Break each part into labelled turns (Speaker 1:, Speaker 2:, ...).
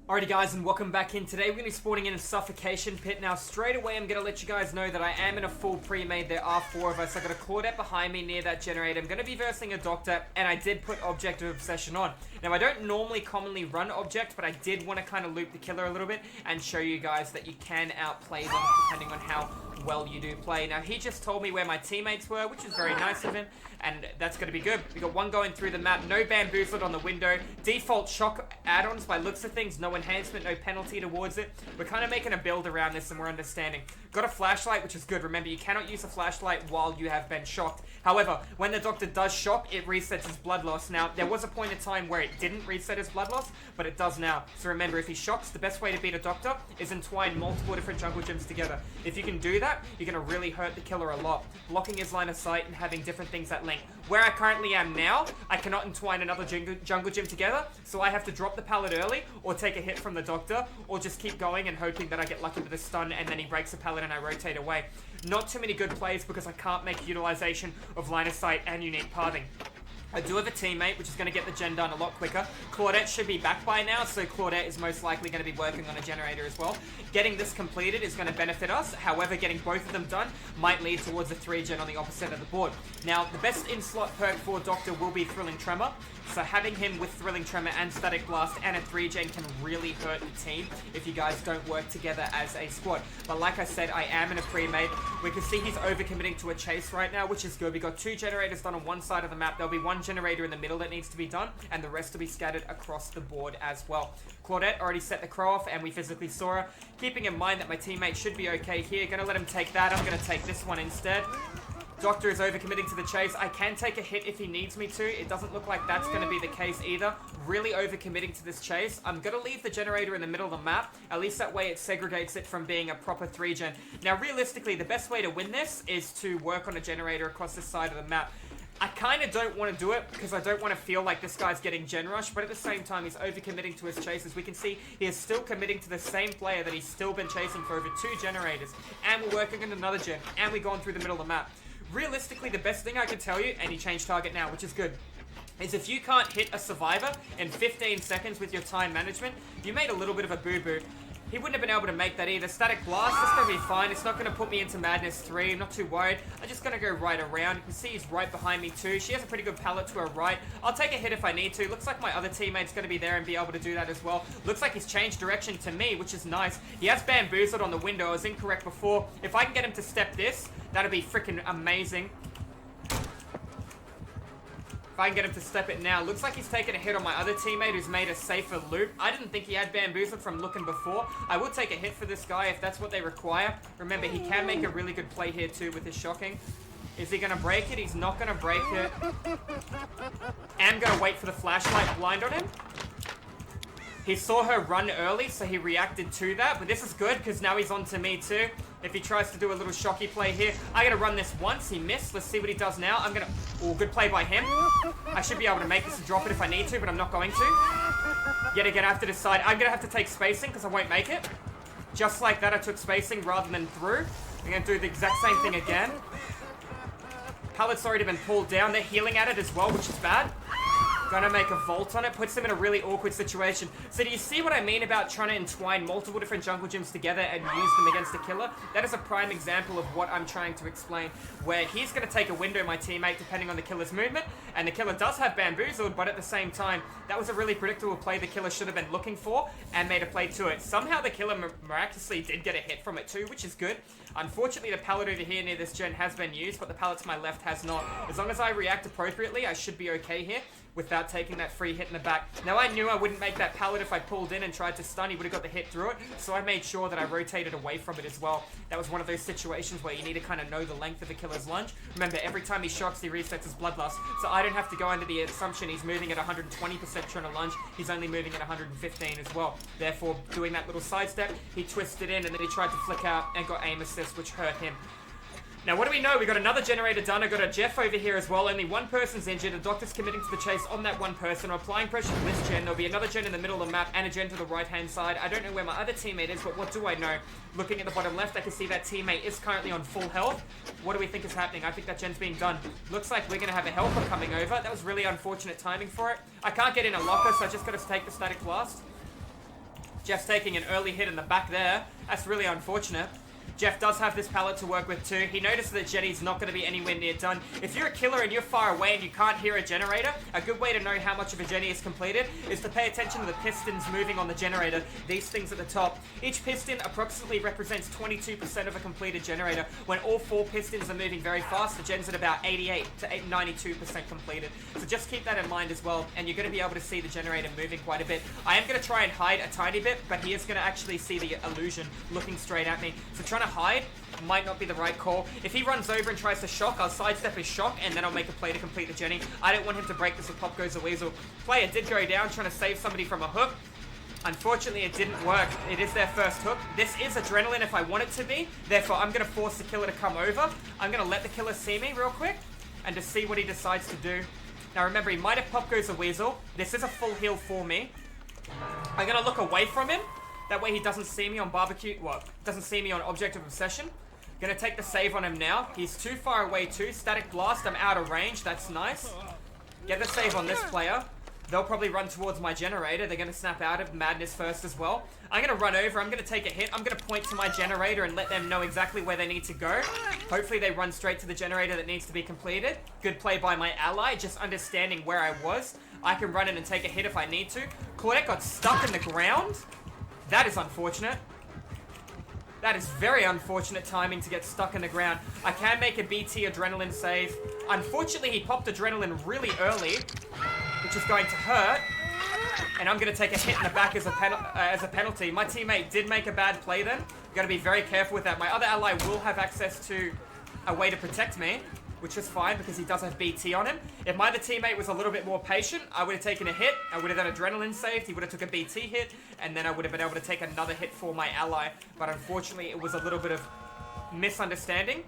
Speaker 1: Alrighty guys, and welcome back in. Today we're going to be spawning in a suffocation pit. Now straight away I'm going to let you guys know that I am in a full pre-made. There are 4 of us. I got a Claudette behind me near that generator. I'm going to be versing a doctor, and I did put Object of Obsession on. Now I don't normally commonly run Object, but I did want to kind of loop the killer a little bit and show you guys that you can outplay them depending on how well you do play. Now he just told me where my teammates were, which is very nice of him, and that's going to be good. We got one going through the map, no bamboozled on the window, default shock add-ons by looks of things, no enhancement, no penalty towards it. We're kind of making a build around this and we're understanding. Got a flashlight, which is good. Remember, you cannot use a flashlight while you have been shocked. However, when the doctor does shock, it resets his blood loss. Now, there was a point in time where it didn't reset his blood loss, but it does now. So remember, if he shocks, the best way to beat a doctor is entwine multiple different jungle gyms together. If you can do that, you're going to really hurt the killer a lot. Blocking his line of sight and having different things that link. Where I currently am now, I cannot entwine another jungle gym together, so I have to drop the pallet early, or take a hit from the doctor, or just keep going and hoping that I get lucky with a stun and then he breaks the pallet and I rotate away. Not too many good plays because I can't make utilization of line of sight and unique pathing. I do have a teammate, which is going to get the gen done a lot quicker. Claudette should be back by now, so Claudette is most likely going to be working on a generator as well. Getting this completed is going to benefit us. However, getting both of them done might lead towards a 3-gen on the opposite of the board. Now, the best in-slot perk for Doctor will be Thrilling Tremor. So having him with Thrilling Tremor and Static Blast and a 3-gen can really hurt the team if you guys don't work together as a squad. But like I said, I am in a pre-made. We can see he's overcommitting to a chase right now, which is good. We got 2 generators done on one side of the map. There'll be 1 generator in the middle that needs to be done, and the rest will be scattered across the board as well. Claudette already set the crow off, and we physically saw her. Keeping in mind that my teammate should be okay here. Gonna let him take that. I'm gonna take this one instead. Doctor is overcommitting to the chase. I can take a hit if he needs me to. It doesn't look like that's going to be the case either. Really overcommitting to this chase. I'm going to leave the generator in the middle of the map. At least that way it segregates it from being a proper 3-gen. Now, realistically, the best way to win this is to work on a generator across this side of the map. I kind of don't want to do it because I don't want to feel like this guy's getting gen rush, but at the same time, he's overcommitting to his chases. We can see he is still committing to the same player that he's still been chasing for over 2 generators. And we're working on another gen. And we've gone through the middle of the map. Realistically, the best thing I can tell you, and he changed target now, which is good, is if you can't hit a survivor in 15 seconds with your time management, you made a little bit of a boo-boo. He wouldn't have been able to make that either. Static Blast, that's going to be fine. It's not going to put me into Madness 3. I'm not too worried. I'm just going to go right around. You can see he's right behind me too. She has a pretty good pallet to her right. I'll take a hit if I need to. Looks like my other teammate's going to be there and be able to do that as well. Looks like he's changed direction to me, which is nice. He has bamboozled on the window. I was incorrect before. If I can get him to step this, that'd be freaking amazing. If I can get him to step it now. Looks like he's taken a hit on my other teammate who's made a safer loop. I didn't think he had bamboozled from looking before. I will take a hit for this guy if that's what they require. Remember, he can make a really good play here too with his shocking. Is he going to break it? He's not going to break it. I'm going to wait for the flashlight blind on him. He saw her run early, so he reacted to that. But this is good, because now he's on to me too. If he tries to do a little shocky play here. I got to run this once. He missed. Let's see what he does now. I'm going to... Oh, good play by him. I should be able to make this and drop it if I need to, but I'm not going to. Yet again, I have to decide. I'm going to have to take spacing, because I won't make it. Just like that, I took spacing rather than through. I'm going to do the exact same thing again. Pallet's already been pulled down. They're healing at it as well, which is bad. Gonna make a vault on it, puts him in a really awkward situation. So do you see what I mean about trying to entwine multiple different jungle gyms together and use them against the killer? That is a prime example of what I'm trying to explain, where he's gonna take a window, my teammate, depending on the killer's movement, and the killer does have bamboozled, but at the same time, that was a really predictable play the killer should have been looking for, and made a play to it. Somehow the killer miraculously did get a hit from it too, which is good. Unfortunately, the pallet over here near this gen has been used, but the pallet to my left has not. As long as I react appropriately, I should be okay here without taking that free hit in the back. Now, I knew I wouldn't make that pallet if I pulled in and tried to stun. He would have got the hit through it, so I made sure that I rotated away from it as well. That was one of those situations where you need to kind of know the length of the killer's lunge. Remember, every time he shocks, he resets his bloodlust, so I don't have to go under the assumption he's moving at 120% trying to lunge. He's only moving at 115 as well. Therefore, doing that little sidestep, he twisted in and then he tried to flick out and got aim assist, which hurt him. Now, what do we know? We got another generator done. I got a Jeff over here as well. Only one person's injured. The doctor's committing to the chase on that one person. I'm applying pressure to this gen. There'll be another gen in the middle of the map and a gen to the right-hand side. I don't know where my other teammate is, but what do I know? Looking at the bottom left, I can see that teammate is currently on full health. What do we think is happening? I think that gen's being done. Looks like we're going to have a helper coming over. That was really unfortunate timing for it. I can't get in a locker, so I just got to take the static blast. Jeff's taking an early hit in the back there. That's really unfortunate. Jeff does have this pallet to work with too. He noticed that Jenny's not going to be anywhere near done. If you're a killer and you're far away and you can't hear a generator, a good way to know how much of a Jenny is completed is to pay attention to the pistons moving on the generator. These things at the top. Each piston approximately represents 22% of a completed generator. When all 4 pistons are moving very fast, the gen's at about 88 to 92% completed. So just keep that in mind as well, and you're going to be able to see the generator moving quite a bit. I am going to try and hide a tiny bit, but he is going to actually see the illusion looking straight at me. So trying to hide might not be the right call. If he runs over and tries to shock, I'll sidestep his shock and then I'll make a play to complete the Jenny. I don't want him to break this if Pop goes a weasel. Player did go down trying to save somebody from a hook. Unfortunately, it didn't work. It is their first hook. This is adrenaline if I want it to be. Therefore, I'm going to force the killer to come over. I'm going to let the killer see me real quick and just see what he decides to do. Now remember, he might have Pop goes a weasel. This is a full heal for me. I'm going to look away from him. That way he doesn't see me on barbecue, well, doesn't see me on object of obsession. Gonna take the save on him now. He's too far away too. Static blast, I'm out of range, that's nice. Get the save on this player. They'll probably run towards my generator. They're gonna snap out of madness first as well. I'm gonna run over, I'm gonna take a hit. I'm gonna point to my generator and let them know exactly where they need to go. Hopefully they run straight to the generator that needs to be completed. Good play by my ally, just understanding where I was. I can run in and take a hit if I need to. Claudette got stuck in the ground. That is unfortunate. That is very unfortunate timing to get stuck in the ground. I can make a BT adrenaline save. Unfortunately, he popped adrenaline really early, which is going to hurt. And I'm going to take a hit in the back as a penalty. My teammate did make a bad play then. Got to be very careful with that. My other ally will have access to a way to protect me, which is fine because he does have BT on him. If my other teammate was a little bit more patient, I would have taken a hit. I would have done adrenaline saved. He would have took a BT hit, and then I would have been able to take another hit for my ally. But unfortunately, it was a little bit of misunderstanding.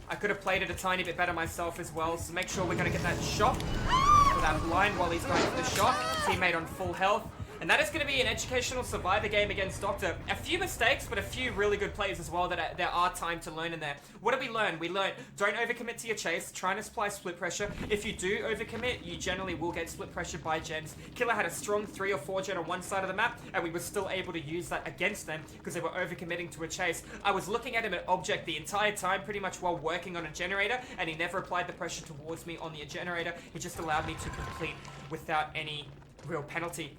Speaker 1: I could have played it a tiny bit better myself as well. So make sure we're going to get that shot for that blind while he's going for the shot. Teammate on full health. And that is going to be an educational survivor game against Doctor. A few mistakes, but a few really good plays as well that there are time to learn in there. What did we learn? We learned don't overcommit to your chase. Try and apply split pressure. If you do overcommit, you generally will get split pressure by gens. Killer had a strong 3 or 4 gen on one side of the map, and we were still able to use that against them because they were overcommitting to a chase. I was looking at him at object the entire time, pretty much while working on a generator, and he never applied the pressure towards me on the generator. He just allowed me to complete without any real penalty.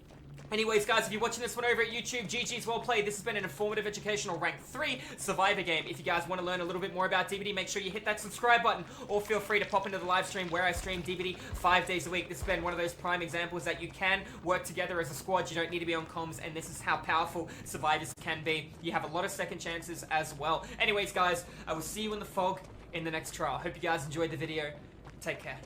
Speaker 1: Anyways, guys, if you're watching this one over at YouTube, GG's well played. This has been an informative, educational Rank 3 Survivor game. If you guys want to learn a little bit more about DBD, make sure you hit that subscribe button, or feel free to pop into the live stream where I stream DBD 5 days a week. This has been one of those prime examples that you can work together as a squad. You don't need to be on comms, and this is how powerful survivors can be. You have a lot of second chances as well. Anyways, guys, I will see you in the fog in the next trial. Hope you guys enjoyed the video. Take care.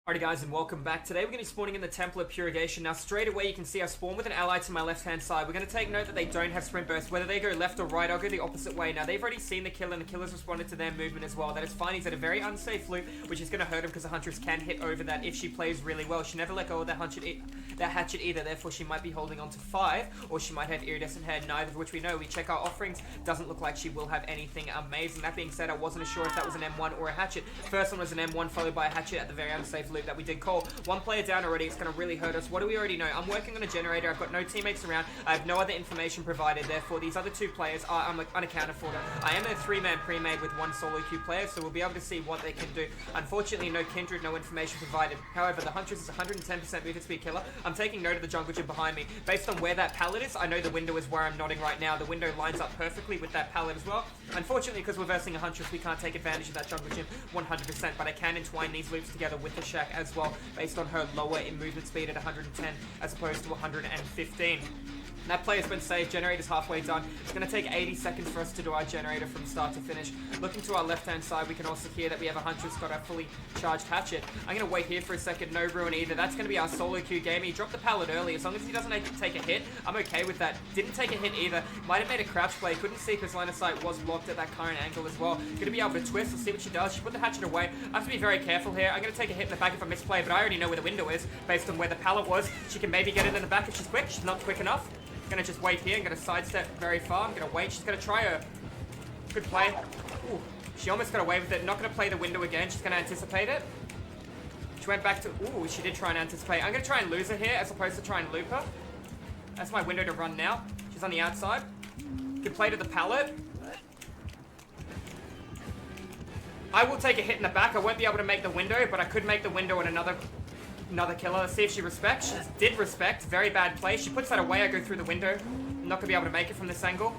Speaker 1: Alrighty guys, and welcome back. Today we're going to be spawning in the Temple of Purgation. Now straight away you can see I spawn with an ally to my left hand side. We're going to take note that they don't have sprint burst. Whether they go left or right, I'll go the opposite way. Now they've already seen the kill and the killer's responded to their movement as well. That is fine. He's at a very unsafe loop, which is going to hurt him because the Huntress can hit over that if she plays really well. She never let go of that hatchet either, therefore she might be holding on to 5, or she might have iridescent head, neither of which we know. We check our offerings, doesn't look like she will have anything amazing. That being said, I wasn't sure if that was an M1 or a hatchet. First one was an M1 followed by a hatchet at the very unsafe loop that we did call. One player down already, it's going to really hurt us. What do we already know? I'm working on a generator, I've got no teammates around, I have no other information provided, therefore these other 2 players are unaccounted for. I am a 3-man pre-made with 1 solo queue player, so we'll be able to see what they can do. Unfortunately, no kindred, no information provided. However, the Huntress is 110% movement speed killer. I'm taking note of the jungle gym behind me. Based on where that pallet is, I know the window is where I'm nodding right now. The window lines up perfectly with that pallet as well. Unfortunately, because we're versing a Huntress, we can't take advantage of that jungle gym 100%, but I can entwine these loops together with the shack as well, based on her lower in movement speed at 110 as opposed to 115. That player's been saved. Generator's halfway done. It's going to take 80 seconds for us to do our generator from start to finish. Looking to our left-hand side, we can also hear that we have a Huntress got our fully charged hatchet. I'm going to wait here for a second. No ruin either. That's going to be our solo queue game. He dropped the pallet early. As long as he doesn't take a hit, I'm okay with that. Didn't take a hit either. Might have made a crouch play. Couldn't see because line of sight was blocked at that current angle as well. Going to be able to twist. Let's see what she does. She put the hatchet away. I have to be very careful here. I'm going to take a hit in the back if I misplay, but I already know where the window is based on where the pallet was. She can maybe get it in the back if she's quick. She's not quick enough. Gonna just wait here. I'm gonna sidestep very far. I'm gonna wait. She's gonna try her. Good play. Ooh, she almost got away with it. Not gonna play the window again. She's gonna anticipate it. went back to... Ooh, she did try and anticipate. I'm going to try and lose her here as opposed to try and loop her. That's my window to run now. She's on the outside. Good play to the pallet. I will take a hit in the back. I won't be able to make the window, but I could make the window and another killer. Let's see if she respects. She did respect. Very bad play. She puts that away. I go through the window. I'm not going to be able to make it from this angle.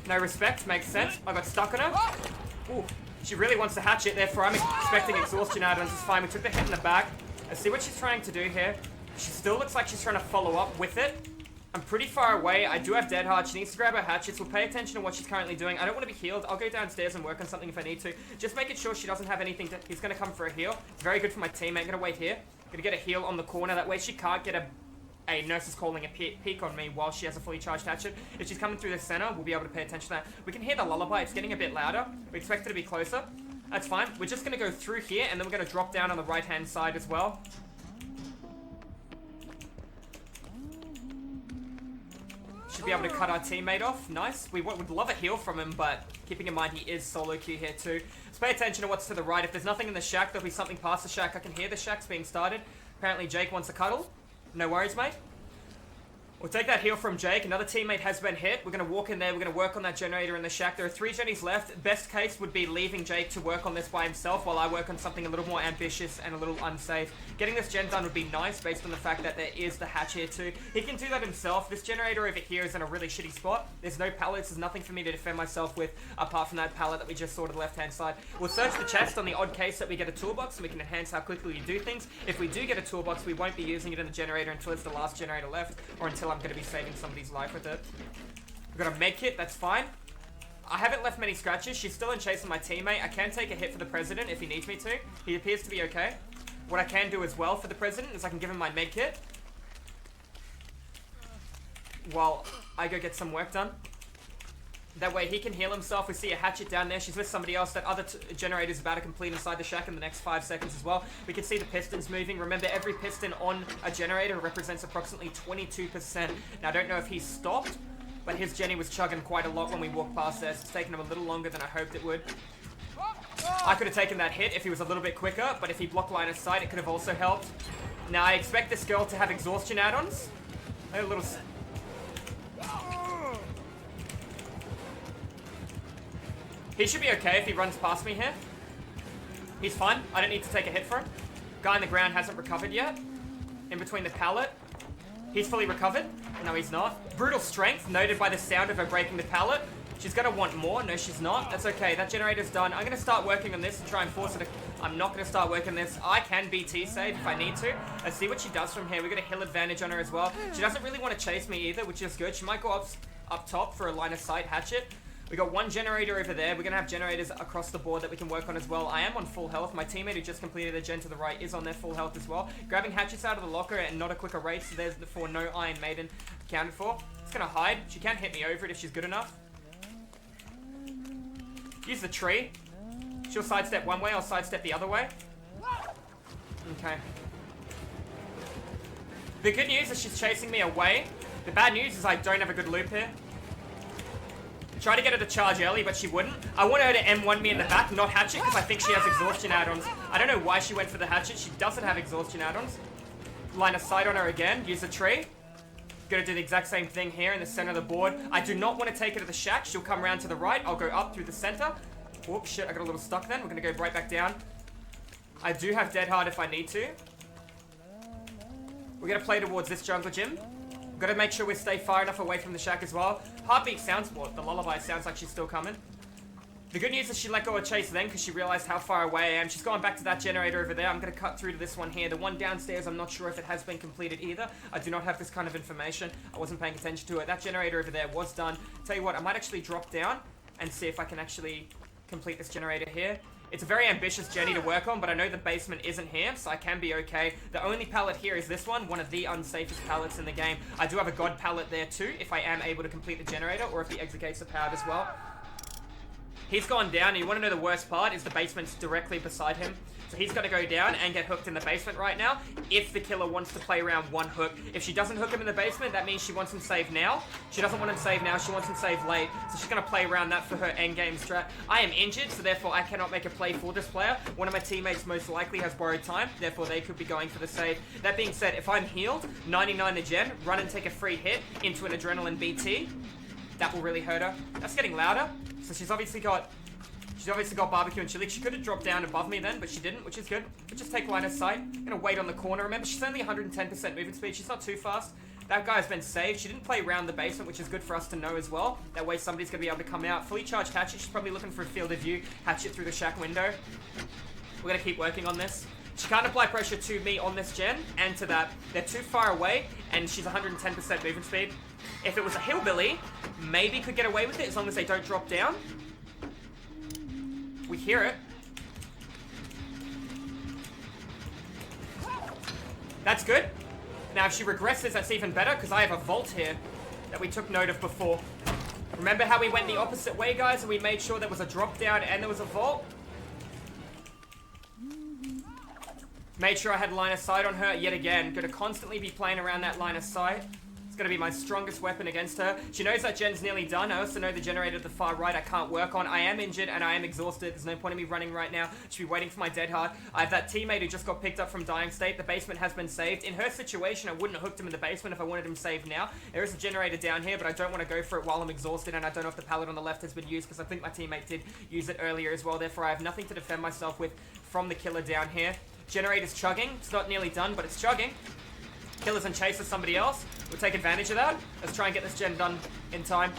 Speaker 1: No respect. Makes sense. I got stuck on her. Ooh. She really wants to hatch it, therefore I'm expecting exhaustion add-ons. It's fine. We took the hit in the back. Let's see what she's trying to do here. She still looks like she's trying to follow up with it. I'm pretty far away. I do have Dead Hard. She needs to grab her hatchets. We'll pay attention to what she's currently doing. I don't want to be healed. I'll go downstairs and work on something if I need to. Just making sure she doesn't have anything to... He's going to come for a heal. It's very good for my teammate. I'm going to wait here. Going to get a heal on the corner. That way she can't get a nurse is calling a peek on me while she has a fully charged hatchet. If she's coming through the center, we'll be able to pay attention to that. We can hear the lullaby. It's getting a bit louder. We expect it to be closer. That's fine. We're just going to go through here, and then we're going to drop down on the right-hand side as well. Should be able to cut our teammate off. Nice. We would love a heal from him, but keeping in mind he is solo queue here too. Let's pay attention to what's to the right. If there's nothing in the shack, there'll be something past the shack. I can hear the shacks being started. Apparently Jake wants a cuddle. No worries, mate. We'll take that heal from Jake. Another teammate has been hit. We're going to walk in there. We're going to work on that generator in the shack. There are 3 Jennies left. Best case would be leaving Jake to work on this by himself while I work on something a little more ambitious and a little unsafe. Getting this gen done would be nice based on the fact that there is the hatch here too. He can do that himself. This generator over here is in a really shitty spot. There's no pallets. There's nothing for me to defend myself with apart from that pallet that we just saw to the left-hand side. We'll search the chest on the odd case that we get a toolbox and we can enhance how quickly we do things. If we do get a toolbox, we won't be using it in the generator until it's the last generator left or until I'm going to be saving somebody's life with it. We've got a med kit, that's fine. I haven't left many scratches. She's still in chase of my teammate. I can take a hit for the president if he needs me to. He appears to be okay. What I can do as well for the president is I can give him my med kit while I go get some work done. That way he can heal himself. We see a hatchet down there. She's with somebody else. That other generator is about to complete inside the shack in the next 5 seconds as well. We can see the pistons moving. Remember, every piston on a generator represents approximately 22%. Now, I don't know if he's stopped, but his Jenny was chugging quite a lot when we walked past there. So it's taken him a little longer than I hoped it would. I could have taken that hit if he was a little bit quicker, but if he blocked line of sight, it could have also helped. Now, I expect this girl to have exhaustion add-ons. A little... He should be okay if he runs past me here. He's fine. I don't need to take a hit for him. Guy on the ground hasn't recovered yet. In between the pallet. He's fully recovered. No, he's not. Brutal strength, noted by the sound of her breaking the pallet. She's going to want more. No, she's not. That's okay. That generator's done. I'm going to start working on this and try and force it to... I'm not going to start working this. I can BT save if I need to. Let's see what she does from here. We've got a hill advantage on her as well. She doesn't really want to chase me either, which is good. She might go up top for a line of sight hatchet. We got one generator over there. We're going to have generators across the board that we can work on as well. I am on full health. My teammate who just completed a gen to the right is on their full health as well. Grabbing hatchets out of the locker and not a quicker rate, so there's for no Iron Maiden accounted for. It's going to hide. She can hit me over it if she's good enough. Use the tree. She'll sidestep one way, I'll sidestep the other way. Okay. The good news is she's chasing me away. The bad news is I don't have a good loop here. Try to get her to charge early, but she wouldn't. I want her to M1 me in the back, not hatchet, because I think she has exhaustion add-ons. I don't know why she went for the hatchet. She doesn't have exhaustion add-ons. Line of sight on her again. Use the tree. Gonna do the exact same thing here in the center of the board. I do not want to take her to the shack. She'll come around to the right. I'll go up through the center. Whoops, shit, I got a little stuck then. We're gonna go right back down. I do have Dead Hard if I need to. We're gonna play towards this jungle gym. Gotta make sure we stay far enough away from the shack as well. Heartbeat sounds, what? The lullaby sounds like she's still coming. The good news is she let go of chase then because she realized how far away I am. She's gone back to that generator over there. I'm going to cut through to this one here. The one downstairs, I'm not sure if it has been completed either. I do not have this kind of information. I wasn't paying attention to it. That generator over there was done. Tell you what, I might actually drop down and see if I can actually complete this generator here. It's a very ambitious Jenny to work on, but I know the basement isn't here, so I can be okay. The only pallet here is this one of the unsafest pallets in the game. I do have a god pallet there too, if I am able to complete the generator, or if the exit gates are powered as well. He's gone down, and you want to know the worst part is the basement's directly beside him. So he's got to go down and get hooked in the basement right now if the killer wants to play around one hook. If she doesn't hook him in the basement, that means she wants him saved now. She doesn't want him saved now, she wants him saved late. So she's going to play around that for her endgame strat. I am injured, so therefore I cannot make a play for this player. One of my teammates most likely has borrowed time, therefore they could be going for the save. That being said, if I'm healed, 99 the gen, run and take a free hit into an adrenaline BT. That will really hurt her. That's getting louder. So she's obviously got barbecue and chili. She could have dropped down above me then, but she didn't, which is good. But just take line of sight. I'm gonna wait on the corner. Remember, she's only 110% movement speed. She's not too fast. That guy's been saved. She didn't play around the basement, which is good for us to know as well. That way somebody's gonna be able to come out. Fully charged hatchet. She's probably looking for a field of view. Hatchet through the shack window. We're gonna keep working on this. She can't apply pressure to me on this gen, and to that. They're too far away, and she's 110% movement speed. If it was a hillbilly, maybe could get away with it as long as they don't drop down. We hear it. That's good. Now, if she regresses, that's even better, because I have a vault here that we took note of before. Remember how we went the opposite way, guys, and we made sure there was a drop down and there was a vault? Made sure I had line of sight on her yet again. Gonna constantly be playing around that line of sight. It's gonna be my strongest weapon against her. She knows that gen's nearly done. I also know the generator to the far right I can't work on. I am injured and I am exhausted. There's no point in me running right now. Should be waiting for my dead hard. I have that teammate who just got picked up from dying state. The basement has been saved. In her situation, I wouldn't have hooked him in the basement if I wanted him saved now. There is a generator down here, but I don't want to go for it while I'm exhausted, and I don't know if the pallet on the left has been used because I think my teammate did use it earlier as well. Therefore, I have nothing to defend myself with from the killer down here. Generator's chugging. It's not nearly done, but it's chugging. Killer's in chase of somebody else. We'll take advantage of that. Let's try and get this gen done in time.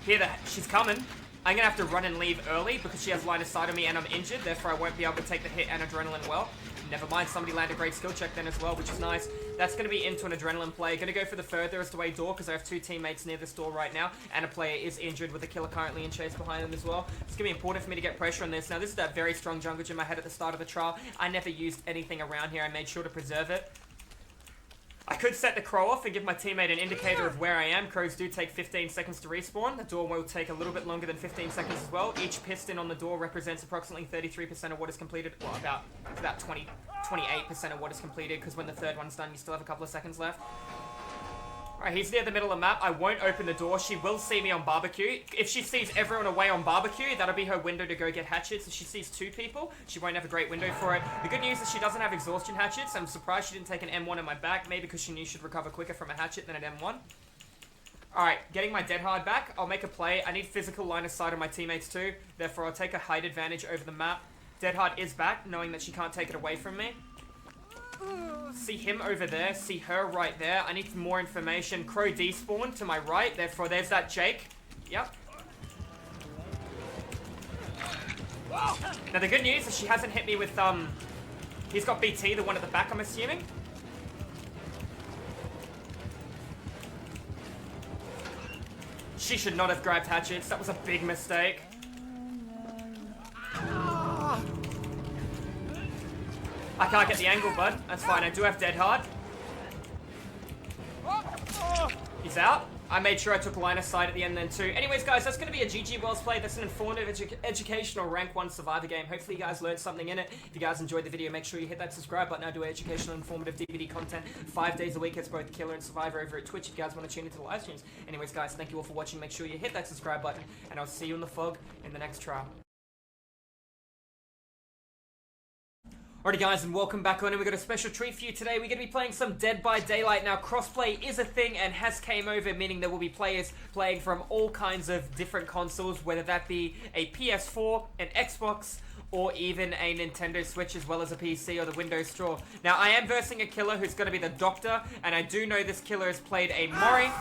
Speaker 1: Hear that she's coming. I'm gonna have to run and leave early because she has line of sight on me and I'm injured. Therefore, I won't be able to take the hit and adrenaline well. Never mind, somebody landed a great skill check then as well, which is nice. That's going to be into an adrenaline play. Going to go for the furthest away door because I have two teammates near this door right now, and a player is injured with a killer currently in chase behind them as well. It's going to be important for me to get pressure on this. Now, this is that very strong jungle gym I had at the start of the trial. I never used anything around here. I made sure to preserve it. I could set the crow off and give my teammate an indicator of where I am. Crows do take 15 seconds to respawn. The door will take a little bit longer than 15 seconds as well. Each piston on the door represents approximately 33% of what is completed. Well, about 28% of what is completed, because when the third one's done, you still have a couple of seconds left. Alright, he's near the middle of the map. I won't open the door. She will see me on barbecue. If she sees everyone away on barbecue, that'll be her window to go get hatchets. If she sees two people, she won't have a great window for it. The good news is she doesn't have exhaustion hatchets. I'm surprised she didn't take an M1 in my back, maybe because she knew she'd recover quicker from a hatchet than an M1. Alright, getting my dead hard back. I'll make a play. I need physical line of sight on my teammates too. Therefore, I'll take a height advantage over the map. Dead hard is back, knowing that she can't take it away from me. See him over there, see her right there. I need more information. Crow despawned to my right, therefore there's that Jake. Yep. Now the good news is she hasn't hit me with, he's got BT, the one at the back I'm assuming. She should not have grabbed hatchets, that was a big mistake. I can't get the angle, bud. That's fine. I do have dead hard. He's out. I made sure I took line of sight at the end then too. Anyways, guys, that's going to be a GG Wells play. That's an informative, educational rank 1 survivor game. Hopefully you guys learned something in it. If you guys enjoyed the video, make sure you hit that subscribe button. I do educational, informative DVD content 5 days a week. It's both killer and survivor over at Twitch if you guys want to tune into the live streams. Anyways, guys, thank you all for watching. Make sure you hit that subscribe button, and I'll see you in the fog in the next trial. Alrighty guys, and welcome back on, and we've got a special treat for you today. We're going to be playing some Dead by Daylight. Now, crossplay is a thing and has came over, meaning there will be players playing from all kinds of different consoles, whether that be a PS4, an Xbox, or even a Nintendo Switch, as well as a PC or the Windows Store. Now, I am versing a killer who's going to be the Doctor, and I do know this killer has played a Mori.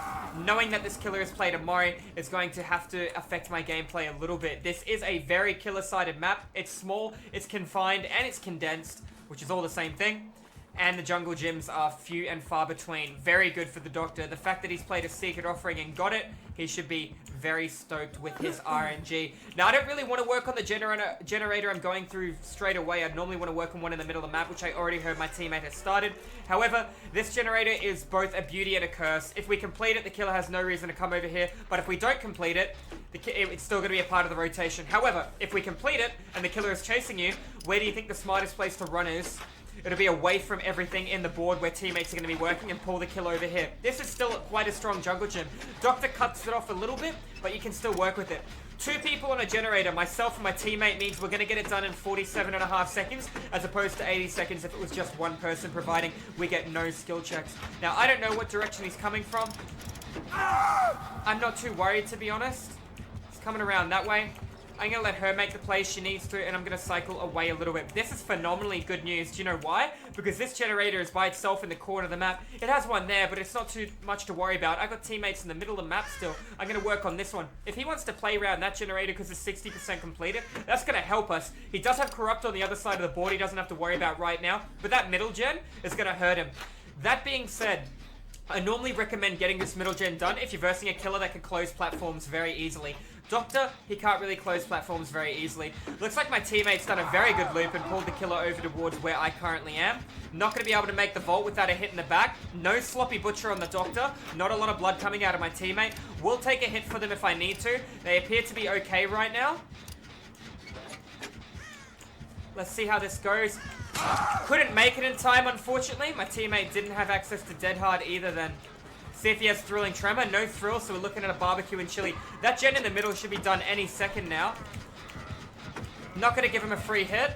Speaker 1: Knowing that this killer has played a Mori is going to have to affect my gameplay a little bit. This is a very killer-sided map. It's small, it's confined, and it's condensed, which is all the same thing. And the jungle gyms are few and far between. Very good for the Doctor. The fact that he's played a secret offering and got it, he should be very stoked with his RNG. Now, I don't really want to work on the generator I'm going through straight away. I'd normally want to work on one in the middle of the map, which I already heard my teammate has started. However, this generator is both a beauty and a curse. If we complete it, the killer has no reason to come over here. But if we don't complete it, it's still going to be a part of the rotation. However, if we complete it and the killer is chasing you, where do you think the smartest place to run is? It'll be away from everything in the board where teammates are going to be working and pull the kill over here. This is still quite a strong jungle gym. Doctor cuts it off a little bit, but you can still work with it. 2 people on a generator, myself and my teammate, means we're going to get it done in 47.5 seconds as opposed to 80 seconds if it was just one person, providing we get no skill checks. Now, I don't know what direction he's coming from. I'm not too worried, to be honest. He's coming around that way. I'm going to let her make the play she needs to, and I'm going to cycle away a little bit. This is phenomenally good news. Do you know why? Because this generator is by itself in the corner of the map. It has one there, but it's not too much to worry about. I've got teammates in the middle of the map still. I'm going to work on this one. If he wants to play around that generator because it's 60% completed, that's going to help us. He does have Corrupt on the other side of the board he doesn't have to worry about right now, but that middle gen is going to hurt him. That being said, I normally recommend getting this middle gen done if you're versing a killer that can close platforms very easily. Doctor, he can't really close platforms very easily. Looks like my teammate's done a very good loop and pulled the killer over towards where I currently am. Not going to be able to make the vault without a hit in the back. No sloppy butcher on the Doctor. Not a lot of blood coming out of my teammate. Will take a hit for them if I need to. They appear to be okay right now. Let's see how this goes. Couldn't make it in time, unfortunately. My teammate didn't have access to Dead Hard either then. See if he has Thrilling Tremor. No thrill, so we're looking at a barbecue and chili. That gen in the middle should be done any second now. Not going to give him a free hit.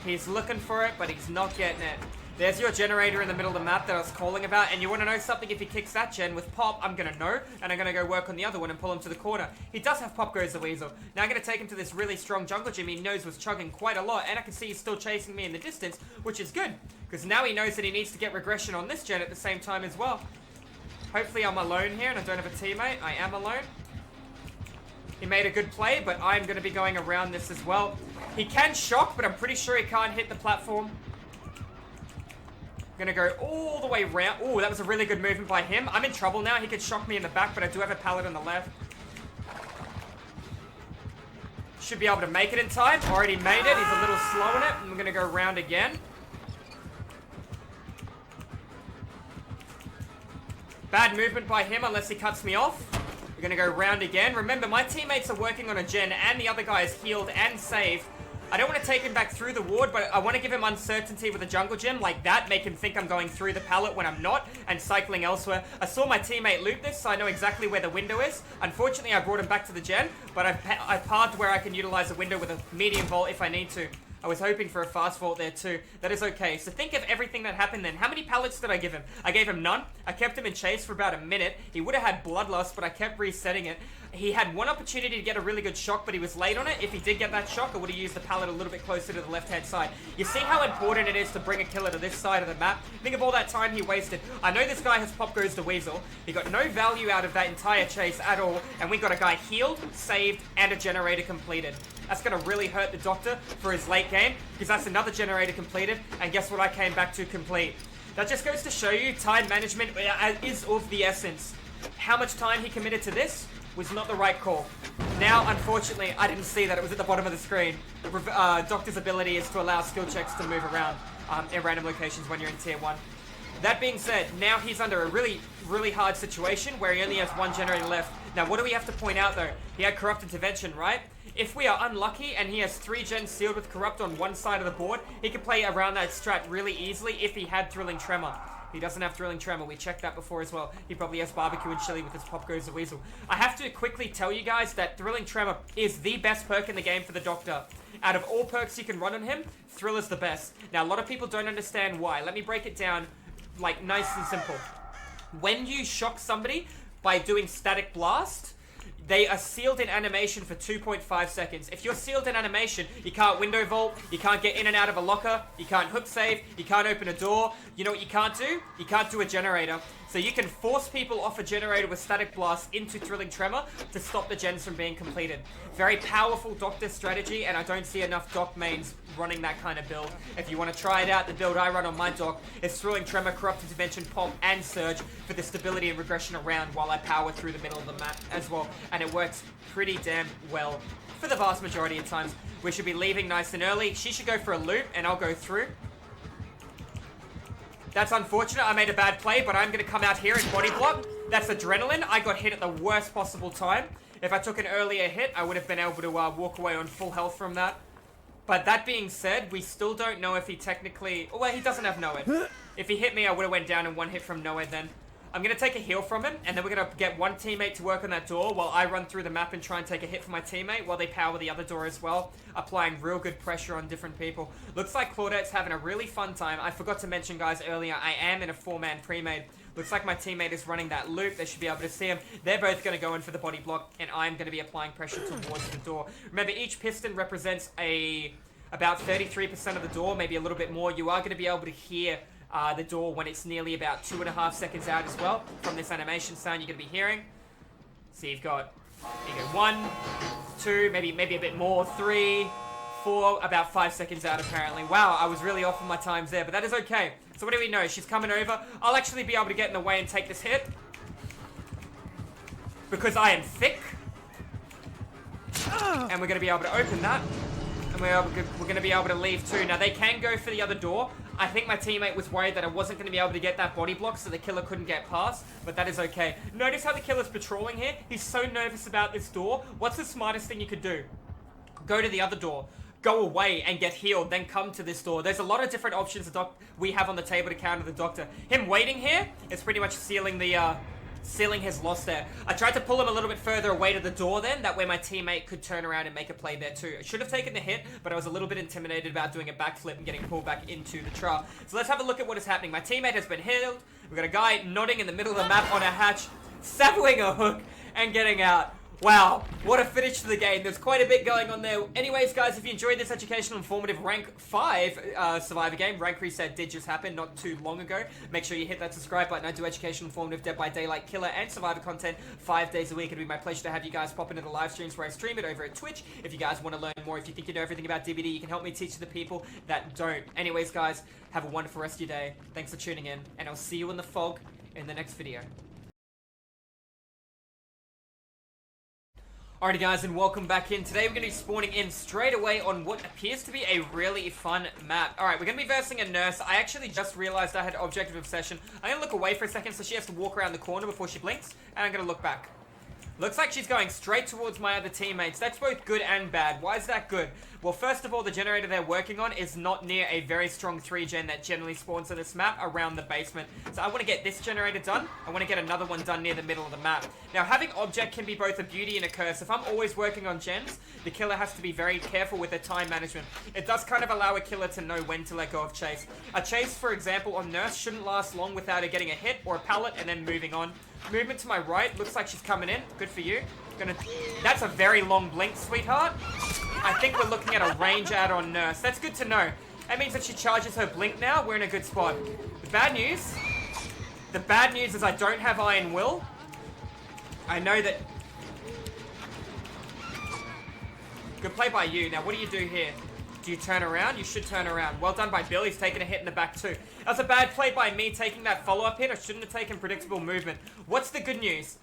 Speaker 1: He's looking for it, but he's not getting it. There's your generator in the middle of the map that I was calling about, and you want to know something? If he kicks that gen with Pop, I'm going to know, and I'm going to go work on the other one and pull him to the corner. He does have Pop Goes the Weasel. Now I'm going to take him to this really strong jungle gym he knows was chugging quite a lot, and I can see he's still chasing me in the distance, which is good, because now he knows that he needs to get regression on this gen at the same time as well. Hopefully I'm alone here, and I don't have a teammate. I am alone. He made a good play, but I'm going to be going around this as well. He can shock, but I'm pretty sure he can't hit the platform. Gonna go all the way round. Oh, that was a really good movement by him. I'm in trouble now. He could shock me in the back, but I do have a pallet on the left. Should be able to make it in time. Already made it. He's a little slow on it. I'm gonna go round again. Bad movement by him unless he cuts me off. We're gonna go round again. Remember, my teammates are working on a gen and the other guy is healed and saved. I don't want to take him back through the ward, but I want to give him uncertainty with a jungle gym like that, make him think I'm going through the pallet when I'm not, and cycling elsewhere. I saw my teammate loot this, so I know exactly where the window is. Unfortunately, I brought him back to the gen, but I've pathed where I can utilize a window with a medium vault if I need to. I was hoping for a fast vault there too. That is okay. So think of everything that happened then. How many pallets did I give him? I gave him none. I kept him in chase for about a minute. He would have had bloodlust, but I kept resetting it. He had one opportunity to get a really good shock, but he was late on it. If he did get that shock, I would have used the pallet a little bit closer to the left-hand side. You see how important it is to bring a killer to this side of the map? Think of all that time he wasted. I know this guy has Pop Goes the Weasel. He got no value out of that entire chase at all, and we got a guy healed, saved, and a generator completed. That's going to really hurt the Doctor for his late game, because that's another generator completed, and guess what I came back to complete? That just goes to show you time management is of the essence. How much time he committed to this was not the right call. Now, unfortunately, I didn't see that. It was at the bottom of the screen. Doctor's ability is to allow skill checks to move around in random locations when you're in tier 1. That being said, now he's under a really, really hard situation where he only has one generator left. Now, what do we have to point out, though? He had Corrupt Intervention, right? If we are unlucky and he has 3 gens sealed with Corrupt on one side of the board, he could play around that strat really easily if he had Thrilling Tremor. He doesn't have Thrilling Tremor. We checked that before as well. He probably has Barbecue and Chili with his Pop Goes the Weasel. I have to quickly tell you guys that Thrilling Tremor is the best perk in the game for the Doctor. Out of all perks you can run on him, Thrill is the best. Now, a lot of people don't understand why. Let me break it down, like, nice and simple. When you shock somebody by doing Static Blast, they are sealed in animation for 2.5 seconds. If you're sealed in animation, you can't window vault, you can't get in and out of a locker, you can't hook save, you can't open a door. You know what you can't do? You can't do a generator. So you can force people off a generator with static blast into Thrilling Tremor to stop the gens from being completed. Very powerful Doctor strategy, and I don't see enough Doc mains running that kind of build. If you want to try it out, the build I run on my Doc is Thrilling Tremor, Corrupt Intervention, Pop, and Surge for the stability and regression around while I power through the middle of the map as well. And it works pretty damn well for the vast majority of times. We should be leaving nice and early. She should go for a loop, and I'll go through. That's unfortunate. I made a bad play, but I'm going to come out here and body block. That's adrenaline. I got hit at the worst possible time. If I took an earlier hit, I would have been able to walk away on full health from that. But that being said, we still don't know if he technically... Oh, well, he doesn't have no-ed. If he hit me, I would have went down in one hit from no-ed then. I'm going to take a heal from him, and then we're going to get one teammate to work on that door while I run through the map and try and take a hit from my teammate while they power the other door as well, applying real good pressure on different people. Looks like Claudette's having a really fun time. I forgot to mention, guys, earlier, I am in a 4-man pre-made. Looks like my teammate is running that loop. They should be able to see him. They're both going to go in for the body block, and I'm going to be applying pressure towards the door. Remember, each piston represents about 33% of the door, maybe a little bit more. You are going to be able to hear the door when it's nearly about 2.5 seconds out as well from this animation sound you're going to be hearing. So you go 1, 2, maybe a bit more, 3, 4, about 5 seconds out apparently. Wow, I was really off on my times there, but that is okay. So what do we know? She's coming over. I'll actually be able to get in the way and take this hit because I am thick. And we're going to be able to open that. And we're going to be able to leave too. Now, they can go for the other door. I think my teammate was worried that I wasn't going to be able to get that body block, so the killer couldn't get past, but that is okay. Notice how the killer's patrolling here? He's so nervous about this door. What's the smartest thing you could do? Go to the other door. Go away and get healed, then come to this door. There's a lot of different options we have on the table to counter the Doctor. Him waiting here is pretty much sealing his loss there. I tried to pull him a little bit further away to the door then, that way my teammate could turn around and make a play there too. I should have taken the hit, but I was a little bit intimidated about doing a backflip and getting pulled back into the trial. So let's have a look at what is happening. My teammate has been healed. We've got a guy nodding in the middle of the map on a hatch, saddling a hook and getting out. Wow, what a finish to the game. There's quite a bit going on there. Anyways, guys, if you enjoyed this educational, informative Rank 5 Survivor game, Rank Reset did just happen not too long ago. Make sure you hit that subscribe button. I do educational, informative, Dead by Daylight, Killer, and Survivor content 5 days a week. It'd be my pleasure to have you guys pop into the live streams where I stream it over at Twitch. If you guys want to learn more, if you think you know everything about DVD, you can help me teach the people that don't. Anyways, guys, have a wonderful rest of your day. Thanks for tuning in, and I'll see you in the fog in the next video. Alrighty guys, and welcome back in. Today we're going to be spawning in straight away on what appears to be a really fun map. Alright, we're going to be versing a nurse. I actually just realized I had Objective Obsession. I'm going to look away for a second so she has to walk around the corner before she blinks, and I'm going to look back. Looks like she's going straight towards my other teammates. That's both good and bad. Why is that good? Well, first of all, the generator they're working on is not near a very strong 3-gen that generally spawns on this map around the basement. So I want to get this generator done. I want to get another one done near the middle of the map. Now, having object can be both a beauty and a curse. If I'm always working on gens, the killer has to be very careful with their time management. It does kind of allow a killer to know when to let go of chase. A chase, for example, on nurse shouldn't last long without her getting a hit or a pallet and then moving on. Movement to my right. Looks like she's coming in. Good for you. That's a very long blink, sweetheart. I think we're looking at a range add on nurse. That's good to know. That means if she charges her blink now, we're in a good spot. The bad news is I don't have Iron Will. I know that... Good play by you. Now, what do you do here? Do you turn around? You should turn around. Well done by Bill. He's taking a hit in the back too. That's a bad play by me taking that follow-up hit. I shouldn't have taken predictable movement. What's the good news?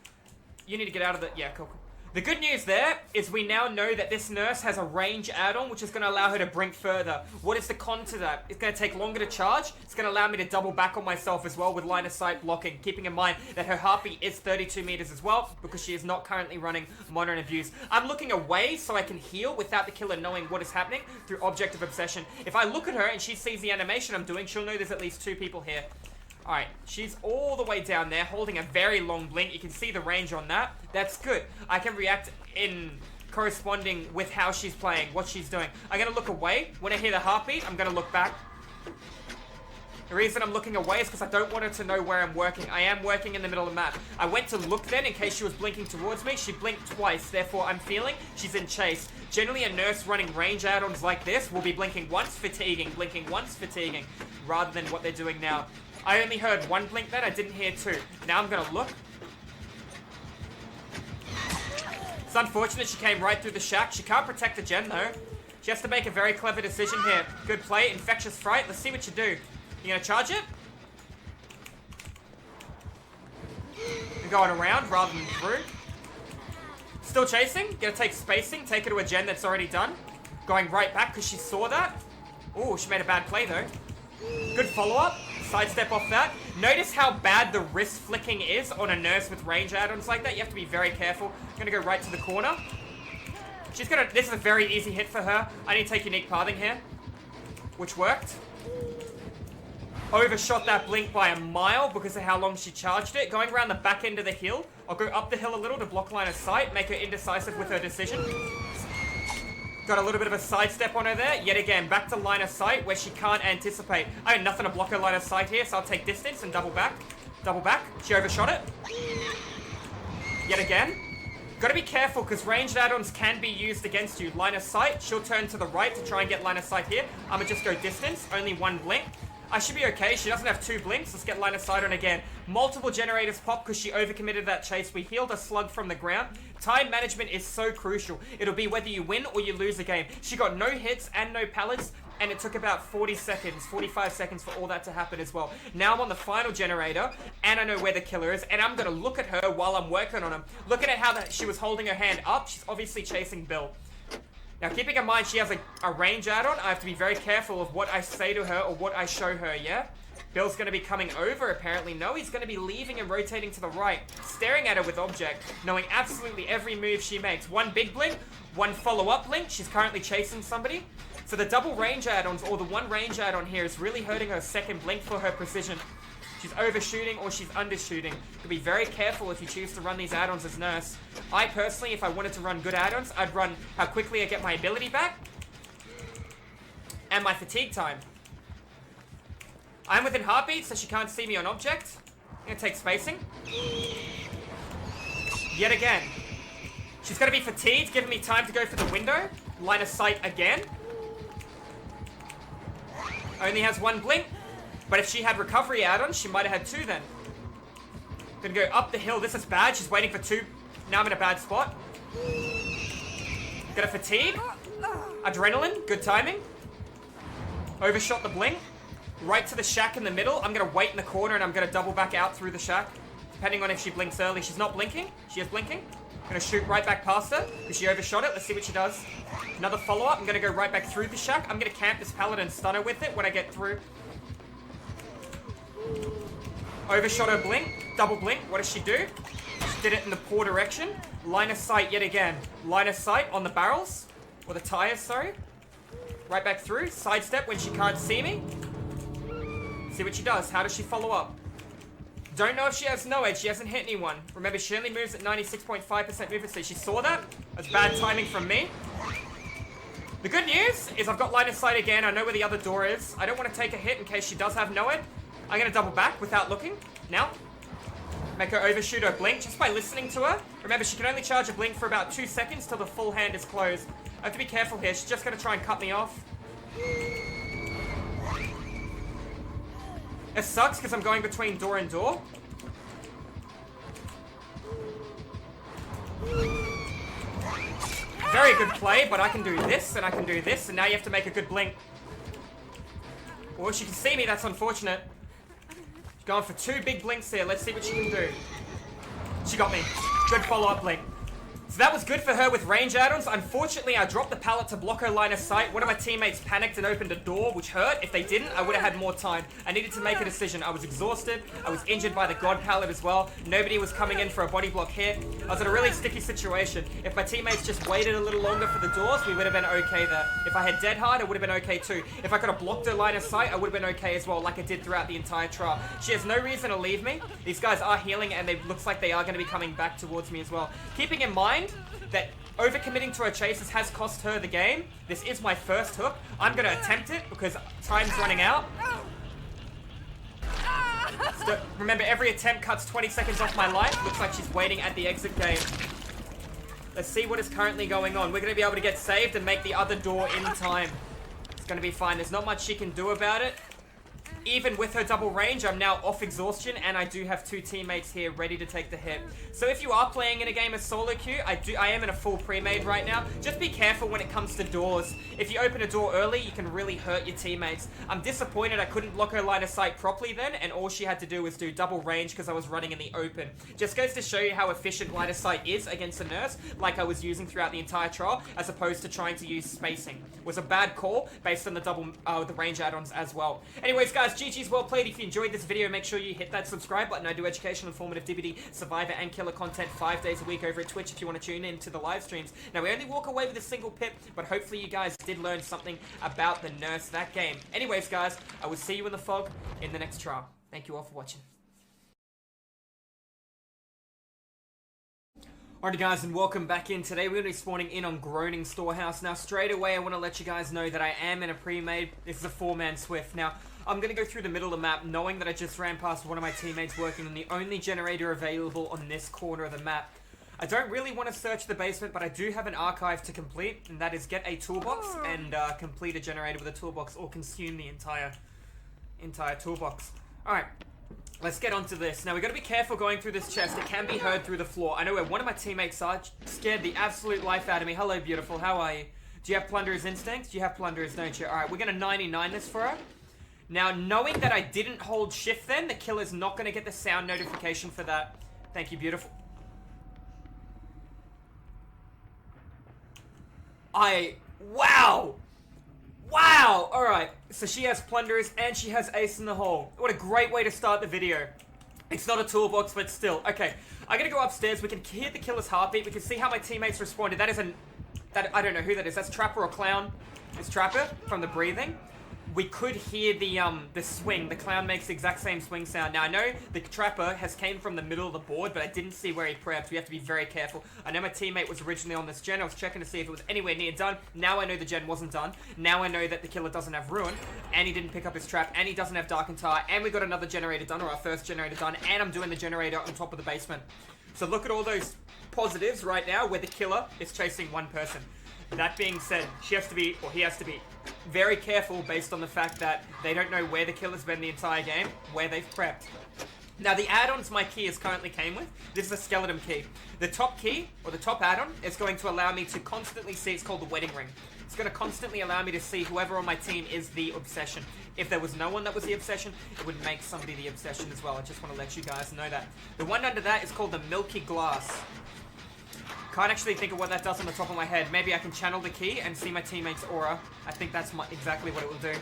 Speaker 1: You need to get out of the... Yeah, cool. The good news there is we now know that this nurse has a range add-on, which is going to allow her to brink further. What is the con to that? It's going to take longer to charge. It's going to allow me to double back on myself as well with line of sight blocking, keeping in mind that her heartbeat is 32 meters as well, because she is not currently running Modern Abuse. I'm looking away so I can heal without the killer knowing what is happening through Objective Obsession. If I look at her and she sees the animation I'm doing, she'll know there's at least 2 people here. Alright, she's all the way down there, holding a very long blink. You can see the range on that. That's good. I can react in corresponding with how she's playing, what she's doing. I'm going to look away. When I hear the heartbeat, I'm going to look back. The reason I'm looking away is because I don't want her to know where I'm working. I am working in the middle of the map. I went to look then in case she was blinking towards me. She blinked twice, therefore I'm feeling she's in chase. Generally, a nurse running range add-ons like this will be blinking once, fatiguing, blinking once, fatiguing, rather than what they're doing now. I only heard one blink then, I didn't hear two. Now I'm gonna look. It's unfortunate she came right through the shack. She can't protect the gen though. She has to make a very clever decision here. Good play, Infectious Fright. Let's see what you do. You gonna charge it? You're going around rather than through. Still chasing. Gonna take spacing. Take her to a gen that's already done. Going right back because she saw that. Oh, she made a bad play though. Good follow-up. Sidestep off that. Notice how bad the wrist flicking is on a nurse with range add-ons like that. You have to be very careful. Gonna go right to the corner. She's gonna... This is a very easy hit for her. I need to take unique pathing here. Which worked. Overshot that blink by a mile because of how long she charged it. Going around the back end of the hill. I'll go up the hill a little to block line of sight. Make her indecisive with her decision. Got a little bit of a sidestep on her there. Yet again, back to line of sight where she can't anticipate. I had nothing to block her line of sight here, so I'll take distance and double back. Double back. She overshot it. Yet again. Gotta be careful because ranged add-ons can be used against you. Line of sight. She'll turn to the right to try and get line of sight here. I'm gonna just go distance. Only one blink. I should be okay. She doesn't have two blinks. Let's get line of sight on again. Multiple generators pop because she overcommitted that chase. We healed a slug from the ground. Time management is so crucial. It'll be whether you win or you lose a game. She got no hits and no pallets, and it took about 40 seconds, 45 seconds for all that to happen as well. Now I'm on the final generator, and I know where the killer is, and I'm going to look at her while I'm working on him. Looking at how she was holding her hand up, she's obviously chasing Bill. Now, keeping in mind she has a range add-on, I have to be very careful of what I say to her or what I show her, yeah? Bill's going to be coming over, apparently. No, he's going to be leaving and rotating to the right, staring at her with object, knowing absolutely every move she makes. One big blink, one follow-up blink. She's currently chasing somebody. So the double range add-ons, or the one range add-on here, is really hurting her second blink for her precision. She's overshooting or she's undershooting. To be very careful if you choose to run these add-ons as nurse. I personally, if I wanted to run good add-ons, I'd run how quickly I get my ability back and my fatigue time. I'm within heartbeat, so she can't see me on object. I'm gonna take spacing. Yet again. She's gonna be fatigued, giving me time to go for the window. Line of sight again. Only has one blink. But if she had recovery add-ons, she might have had two then. Gonna go up the hill. This is bad. She's waiting for two. Now I'm in a bad spot. Gonna fatigue. Adrenaline. Good timing. Overshot the blink. Right to the shack in the middle. I'm gonna wait in the corner and I'm gonna double back out through the shack. Depending on if she blinks early. She's not blinking. She is blinking. Gonna shoot right back past her because she overshot it. Let's see what she does. Another follow-up. I'm gonna go right back through the shack. I'm gonna camp this pallet and stun her with it when I get through. Overshot her blink. Double blink. What does she do? She did it in the poor direction. Line of sight yet again. Line of sight on the barrels. Or the tires, sorry. Right back through. Sidestep when she can't see me. See what she does. How does she follow up? Don't know if she has no edge. She hasn't hit anyone. Remember, she only moves at 96.5% movement speed. She saw that. That's bad timing from me. The good news is I've got line of sight again. I know where the other door is. I don't want to take a hit in case she does have no edge. I'm going to double back without looking. Now. Make her overshoot her blink just by listening to her. Remember, she can only charge a blink for about 2 seconds till the full hand is closed. I have to be careful here. She's just going to try and cut me off. It sucks because I'm going between door and door. Very good play, but I can do this and I can do this, and now you have to make a good blink. Well, she can see me. That's unfortunate. She's going for 2 big blinks here. Let's see what she can do. She got me. Good follow-up blink. So that was good for her with range add-ons. Unfortunately, I dropped the pallet to block her line of sight. One of my teammates panicked and opened a door, which hurt. If they didn't, I would have had more time. I needed to make a decision. I was exhausted. I was injured by the God pallet as well. Nobody was coming in for a body block hit. I was in a really sticky situation. If my teammates just waited a little longer for the doors, we would have been okay there. If I had dead hard, it would have been okay too. If I could have blocked her line of sight, I would have been okay as well, like I did throughout the entire trial. She has no reason to leave me. These guys are healing, and it looks like they are going to be coming back towards me as well. Keeping in mind that overcommitting to her chases has cost her the game. This is my first hook. I'm going to attempt it because time's running out. Remember, every attempt cuts 20 seconds off my life. Looks like she's waiting at the exit gate. Let's see what is currently going on. We're going to be able to get saved and make the other door in time. It's going to be fine. There's not much she can do about it. Even with her double range, I'm now off exhaustion, and I do have 2 teammates here ready to take the hit. So if you are playing in a game of solo queue, I am in a full pre-made right now. Just be careful when it comes to doors. If you open a door early, you can really hurt your teammates. I'm disappointed I couldn't block her line of sight properly then, and all she had to do was do double range because I was running in the open. Just goes to show you how efficient line of sight is against a nurse, like I was using throughout the entire trial, as opposed to trying to use spacing. It was a bad call based on the range add-ons as well. Anyways, guys, GG's well played. If you enjoyed this video, make sure you hit that subscribe button. I do educational, informative, DVD, survivor, and killer content 5 days a week over at Twitch if you want to tune in to the live streams. Now, we only walk away with a single pip, but hopefully you guys did learn something about the nurse that game. Anyways, guys, I will see you in the fog in the next trial. Thank you all for watching. Alright guys, and welcome back in. Today we're going to be spawning in on Groaning Storehouse. Now straight away I want to let you guys know that I am in a pre-made. This is a 4-man Swift. Now I'm going to go through the middle of the map knowing that I just ran past one of my teammates working on the only generator available on this corner of the map. I don't really want to search the basement, but I do have an archive to complete, and that is get a toolbox and complete a generator with a toolbox, or consume the entire toolbox. Alright. Let's get on to this. Now, we've got to be careful going through this chest. It can be heard through the floor. I know where one of my teammates are. Scared the absolute life out of me. Hello, beautiful. How are you? Do you have Plunderer's instincts? You have Plunderer's, don't you? Alright, we're going to 99 this for her. Now, knowing that I didn't hold shift then, the killer's not going to get the sound notification for that. Thank you, beautiful. Wow! Wow! Alright, so she has Plunderers and she has Ace in the hole. What a great way to start the video. It's not a toolbox, but still. Okay, I'm gonna go upstairs. We can hear the killer's heartbeat. We can see how my teammates responded. That is I don't know who that is. That's Trapper or Clown. It's Trapper from the breathing. We could hear the swing. The Clown makes the exact same swing sound. Now, I know the Trapper has came from the middle of the board, but I didn't see where he prepped. We have to be very careful. I know my teammate was originally on this gen. I was checking to see if it was anywhere near done. Now I know the gen wasn't done. Now I know that the killer doesn't have Ruin, and he didn't pick up his trap, and he doesn't have Dark and Tar, and we got another generator done, or our first generator done, and I'm doing the generator on top of the basement. So look at all those positives right now where the killer is chasing one person. That being said, she has to be, or he has to be, very careful based on the fact that they don't know where the killer's been the entire game, where they've prepped. Now, the add-ons my key is currently came with, this is a skeleton key. The top key, or the top add-on, is going to allow me to constantly see, it's called the wedding ring. It's going to constantly allow me to see whoever on my team is the obsession. If there was no one that was the obsession, it would make somebody the obsession as well. I just want to let you guys know that. The one under that is called the Milky Glass. Can't actually think of what that does on the top of my head. Maybe I can channel the key and see my teammate's aura. I think that's exactly what it will do.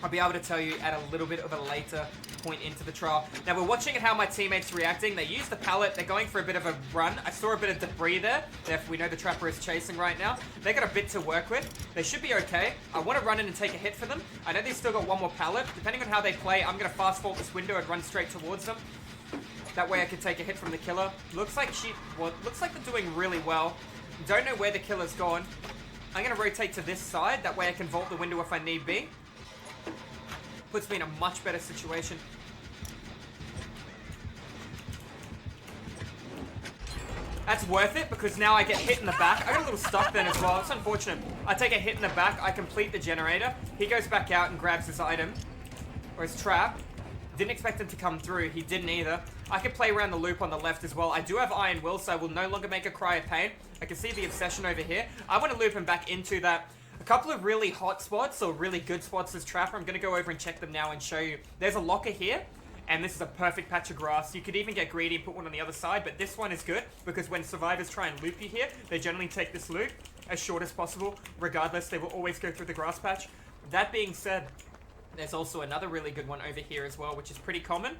Speaker 1: I'll be able to tell you at a little bit of a later point into the trial. Now, we're watching at how my teammates reacting. They use the pallet. They're going for a bit of a run. I saw a bit of debris there. We know the Trapper is chasing right now. They got a bit to work with. They should be okay. I want to run in and take a hit for them. I know they've still got one more pallet. Depending on how they play, I'm going to fast forward this window and run straight towards them. That way I can take a hit from the killer. Looks like looks like they're doing really well. Don't know where the killer's gone. I'm going to rotate to this side. That way I can vault the window if I need be. Puts me in a much better situation. That's worth it because now I get hit in the back. I got a little stuck then as well. It's unfortunate. I take a hit in the back. I complete the generator. He goes back out and grabs his item. Or his trap. Didn't expect him to come through. He didn't either. I can play around the loop on the left as well. I do have Iron Will, so I will no longer make a cry of pain. I can see the obsession over here. I want to loop him back into that. A couple of really hot spots or really good spots as Trapper. I'm going to go over and check them now and show you. There's a locker here, and this is a perfect patch of grass. You could even get greedy and put one on the other side, but this one is good because when survivors try and loop you here, they generally take this loop as short as possible. Regardless, they will always go through the grass patch. That being said, there's also another really good one over here as well, which is pretty common,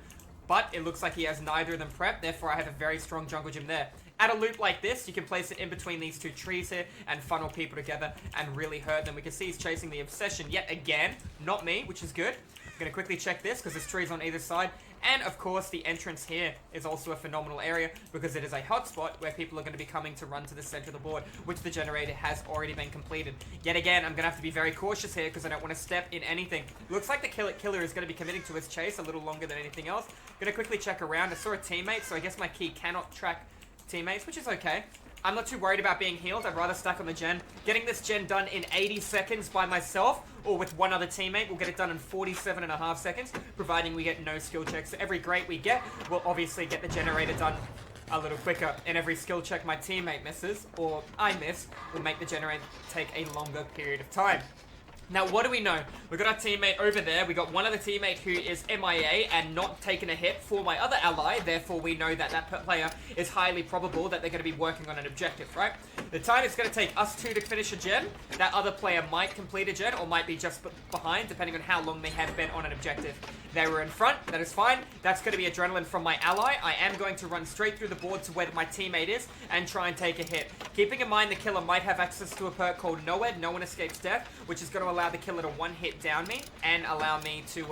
Speaker 1: but it looks like he has neither of them prepped, therefore I have a very strong jungle gym there. At a loop like this, you can place it in between these two trees here and funnel people together and really hurt them. We can see he's chasing the Obsession yet again, not me, which is good. I'm going to quickly check this because there's trees on either side. And, of course, the entrance here is also a phenomenal area because it is a hotspot where people are going to be coming to run to the center of the board, which the generator has already been completed. Yet again, I'm going to have to be very cautious here because I don't want to step in anything. Looks like the killer is going to be committing to his chase a little longer than anything else. Going to quickly check around. I saw a teammate, so I guess my key cannot track teammates, which is okay. I'm not too worried about being healed. I'd rather stack on the gen. Getting this gen done in 80 seconds by myself or with one other teammate, we'll get it done in 47.5 seconds, providing we get no skill checks. So every grate we get, we'll obviously get the generator done a little quicker. And every skill check my teammate misses, or I miss, will make the generator take a longer period of time. Now, what do we know? We've got our teammate over there. We got one other teammate who is MIA and not taking a hit for my other ally. Therefore, we know that that player is highly probable that they're going to be working on an objective, right? The time it's going to take us two to finish a gen, that other player might complete a gen or might be just behind, depending on how long they have been on an objective. They were in front. That is fine. That's going to be adrenaline from my ally. I am going to run straight through the board to where my teammate is and try and take a hit. Keeping in mind the killer might have access to a perk called NOED, No One Escapes Death, which is going to allow the killer to one hit down me and allow me to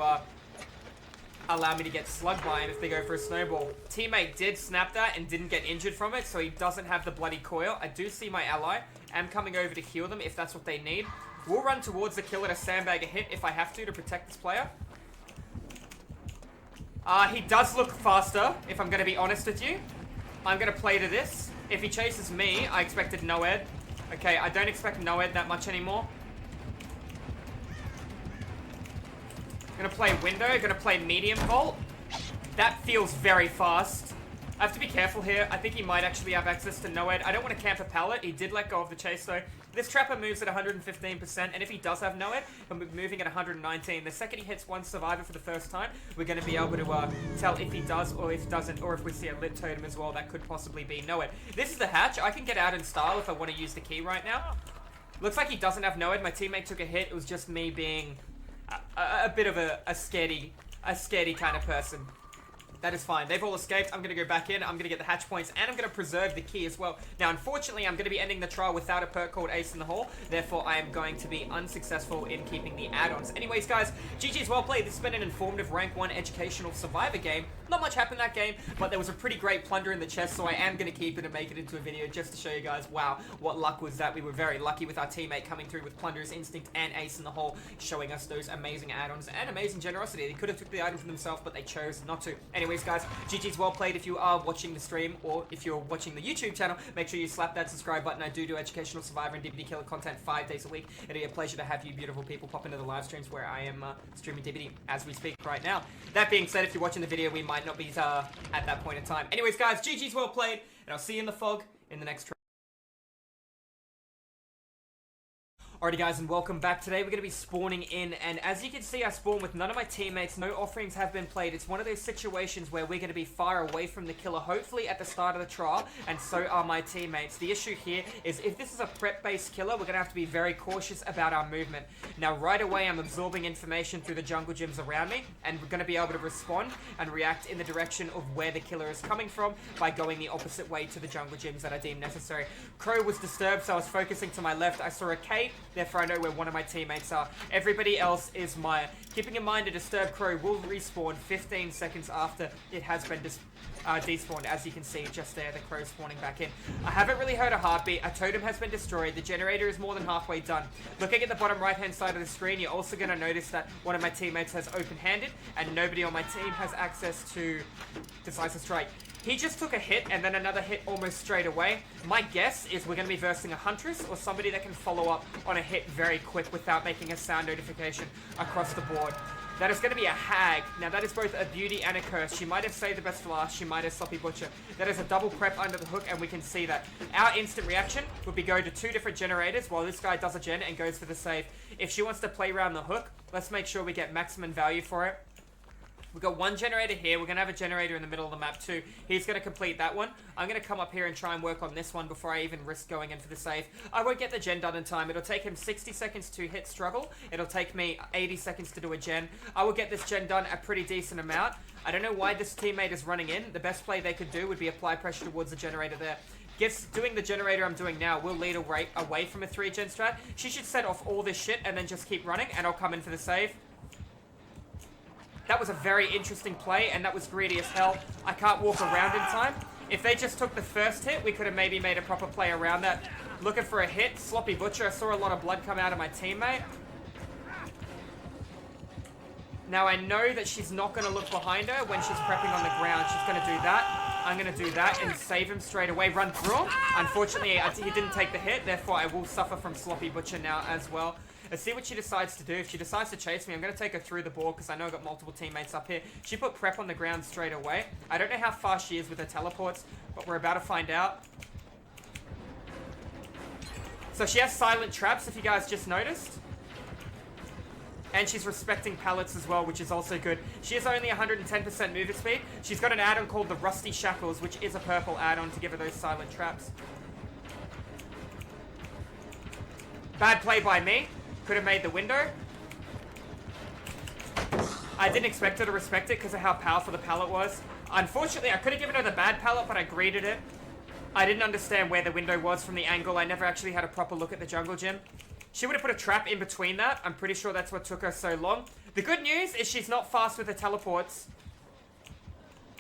Speaker 1: get slugged by him if they go for a snowball. Teammate did snap that and didn't get injured from it, so he doesn't have the bloody coil. I do see my ally. I'm coming over to heal them if that's what they need. We'll run towards the killer to sandbag a hit if I have to protect this player. He does look faster, if I'm going to be honest with you. I'm going to play to this. If he chases me, I expected NOED. Okay, I don't expect NOED that much anymore. Gonna play window, gonna play medium vault. That feels very fast. I have to be careful here. I think he might actually have access to NOED. I don't want to camp a pallet. He did let go of the chase though. This trapper moves at 115%, and if he does have NOED, he'll be moving at 119. The second he hits one survivor for the first time, we're going to be able to tell if he does or if he doesn't, or if we see a lit totem as well, that could possibly be NOED. This is the hatch. I can get out in style if I want to use the key right now. Looks like he doesn't have NOED. My teammate took a hit. It was just me being a bit of a scaredy kind of person. That is fine. They've all escaped. I'm going to go back in. I'm going to get the hatch points, and I'm going to preserve the key as well. Now, unfortunately, I'm going to be ending the trial without a perk called Ace in the Hole. Therefore, I am going to be unsuccessful in keeping the add-ons. Anyways, guys, GG's well played. This has been an informative rank 1 educational survivor game. Not much happened in that game, but there was a pretty great plunder in the chest, so I am going to keep it and make it into a video just to show you guys, wow, what luck was that. We were very lucky with our teammate coming through with Plunder's Instinct and Ace in the Hole, showing us those amazing add-ons and amazing generosity. They could have took the item for themselves, but they chose not to. Anyways, guys, GG's well played. If you are watching the stream or if you're watching the YouTube channel, make sure you slap that subscribe button. I do educational survivor and DBD killer content 5 days a week. It'll be a pleasure to have you beautiful people pop into the live streams where I am streaming DBD as we speak right now. That being said, if you're watching the video, we might not be at that point in time. Anyways, guys, GG's well played, and I'll see you in the fog in the next trial. Alrighty guys, and welcome back. Today we're going to be spawning in, and as you can see, I spawn with none of my teammates. No offerings have been played. It's one of those situations where we're going to be far away from the killer, hopefully at the start of the trial, and so are my teammates. The issue here is if this is a prep-based killer, we're going to have to be very cautious about our movement. Now, right away, I'm absorbing information through the jungle gyms around me, and we're going to be able to respond and react in the direction of where the killer is coming from by going the opposite way to the jungle gyms that I deem necessary. Crow was disturbed, so I was focusing to my left. I saw a K. Therefore, I know where one of my teammates are. Everybody else is Maya. Keeping in mind, a disturbed crow will respawn 15 seconds after it has been despawned. As you can see just there, the crow spawning back in. I haven't really heard a heartbeat. A totem has been destroyed. The generator is more than halfway done. Looking at the bottom right-hand side of the screen, you're also going to notice that one of my teammates has open-handed, and nobody on my team has access to Decisive Strike. He just took a hit and then another hit almost straight away. My guess is we're going to be versing a Huntress or somebody that can follow up on a hit very quick without making a sound notification across the board. That is going to be a Hag. Now that is both a beauty and a curse. She might have saved the best for last. She might have Sloppy Butcher. That is a double prep under the hook, and we can see that. Our instant reaction would be go to 2 different generators while this guy does a gen and goes for the save. If she wants to play around the hook, let's make sure we get maximum value for it. We've got one generator here. We're going to have a generator in the middle of the map too. He's going to complete that one. I'm going to come up here and try and work on this one before I even risk going in for the save. I won't get the gen done in time. It'll take him 60 seconds to hit struggle. It'll take me 80 seconds to do a gen. I will get this gen done a pretty decent amount. I don't know why this teammate is running in. The best play they could do would be apply pressure towards the generator there. doing the generator I'm doing now will lead away from a 3-gen strat. She should set off all this shit and then just keep running, and I'll come in for the save. That was a very interesting play, and that was greedy as hell. I can't walk around in time. If they just took the first hit, we could have maybe made a proper play around that. Looking for a hit. Sloppy Butcher. I saw a lot of blood come out of my teammate. Now, I know that she's not going to look behind her when she's prepping on the ground. She's going to do that. I'm going to do that and save him straight away. Run through him. Unfortunately, he didn't take the hit. Therefore, I will suffer from Sloppy Butcher now as well. Let's see what she decides to do. If she decides to chase me, I'm going to take her through the board because I know I've got multiple teammates up here. She put prep on the ground straight away. I don't know how fast she is with her teleports, but we're about to find out. So she has silent traps, if you guys just noticed. And she's respecting pallets as well, which is also good. She has only 110% mover speed. She's got an add-on called the Rusty Shackles, which is a purple add-on to give her those silent traps. Bad play by me. Could have made the window. I didn't expect her to respect it because of how powerful the pallet was. Unfortunately, I could have given her the bad pallet, but I greeted it. I didn't understand where the window was from the angle. I never actually had a proper look at the jungle gym. She would have put a trap in between that. I'm pretty sure that's what took her so long. The good news is she's not fast with her teleports.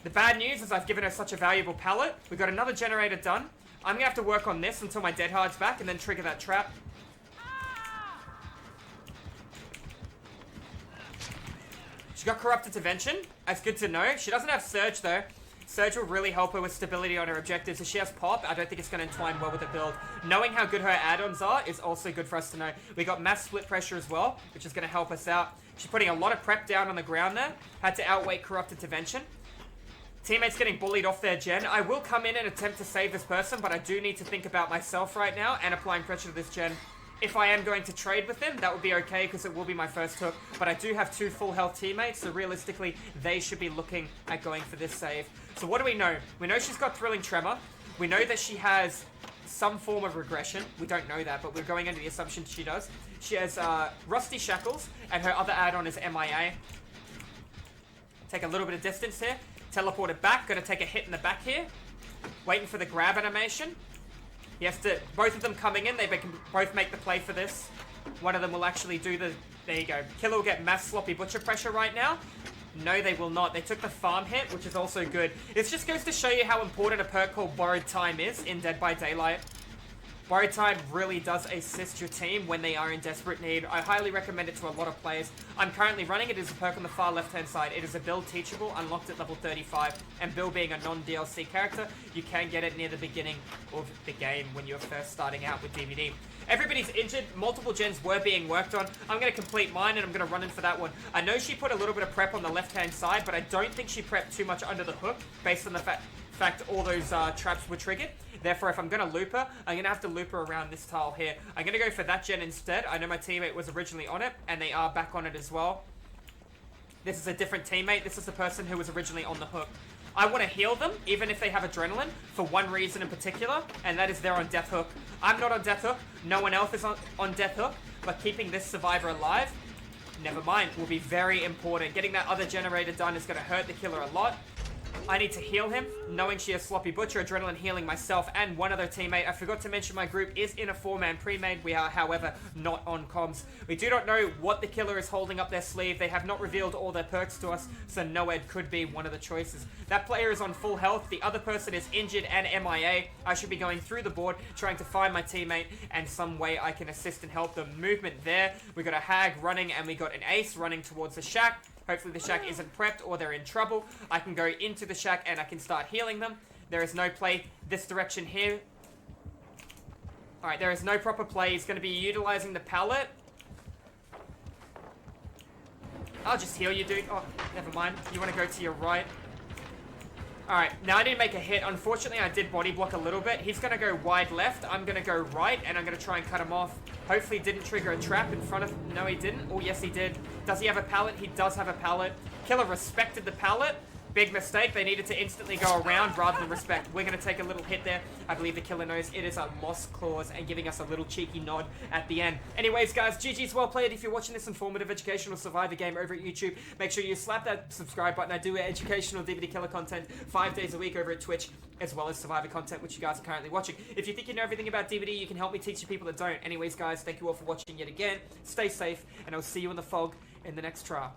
Speaker 1: The bad news is I've given her such a valuable pallet. We've got another generator done. I'm going to have to work on this until my dead hard's back and then trigger that trap. She got Corrupted Intervention. That's good to know. She doesn't have Surge though. Surge will really help her with stability on her objectives. If she has Pop, I don't think it's going to entwine well with the build. Knowing how good her add-ons are is also good for us to know. We got Mass Split Pressure as well, which is going to help us out. She's putting a lot of prep down on the ground there. Had to outweight Corrupted Intervention. Teammates getting bullied off their gen. I will come in and attempt to save this person, but I do need to think about myself right now and applying pressure to this gen. If I am going to trade with them, that would be okay because it will be my first hook. But I do have 2 full health teammates, so realistically, they should be looking at going for this save. So what do we know? We know she's got Thrilling Tremor. We know that she has some form of regression. We don't know that, but we're going under the assumption she does. She has Rusty Shackles, and her other add-on is MIA. Take a little bit of distance here. Teleport it back. Gonna take a hit in the back here. Waiting for the grab animation. He has to, both of them coming in, they can both make the play for this. One of them will actually do the, there you go. Killer will get mass Sloppy Butcher pressure right now. No, they will not. They took the farm hit, which is also good. This just goes to show you how important a perk called Borrowed Time is in Dead by Daylight. Borrowed Time really does assist your team when they are in desperate need. I highly recommend it to a lot of players. I'm currently running it as a perk on the far left-hand side. It is a build teachable, unlocked at level 35. And Bill being a non-DLC character, you can get it near the beginning of the game when you're first starting out with DVD. Everybody's injured. Multiple gens were being worked on. I'm going to complete mine and I'm going to run in for that one. I know she put a little bit of prep on the left-hand side, but I don't think she prepped too much under the hook based on the fact all those traps were triggered. Therefore, if I'm going to loop her, I'm going to have to loop her around this tile here. I'm going to go for that gen instead. I know my teammate was originally on it, and they are back on it as well. This is a different teammate. This is the person who was originally on the hook. I want to heal them, even if they have adrenaline, for one reason in particular, and that is they're on death hook. I'm not on death hook. No one else is on death hook, but keeping this survivor alive, never mind, will be very important. Getting that other generator done is going to hurt the killer a lot. I need to heal him, knowing she has Sloppy Butcher, Adrenaline healing myself and one other teammate. I forgot to mention my group is in a 4-man pre-made. We are, however, not on comms. We do not know what the killer is holding up their sleeve. They have not revealed all their perks to us, so Noed could be one of the choices. That player is on full health. The other person is injured and MIA. I should be going through the board, trying to find my teammate and some way I can assist and help them. Movement there. We got a Hag running and we got an Ace running towards the shack. Hopefully the shack isn't prepped or they're in trouble. I can go into the shack and I can start healing them. There is no play this direction here. Alright, there is no proper play. He's going to be utilizing the pallet. I'll just heal you, dude. Oh, never mind. You want to go to your right. Alright, now I didn't make a hit. Unfortunately, I did body block a little bit. He's going to go wide left. I'm going to go right, and I'm going to try and cut him off. Hopefully didn't trigger a trap in front of... No, he didn't. Oh, yes, he did. Does he have a pallet? He does have a pallet. Killer respected the pallet. Big mistake. They needed to instantly go around rather than respect. We're going to take a little hit there. I believe the killer knows it is a lost clause and giving us a little cheeky nod at the end. Anyways, guys, GG's well played. If you're watching this informative educational survivor game over at YouTube, make sure you slap that subscribe button. I do educational DVD killer content 5 days a week over at Twitch, as well as survivor content, which you guys are currently watching. If you think you know everything about DVD, you can help me teach the people that don't. Anyways, guys, thank you all for watching yet again. Stay safe, and I'll see you in the fog in the next trial.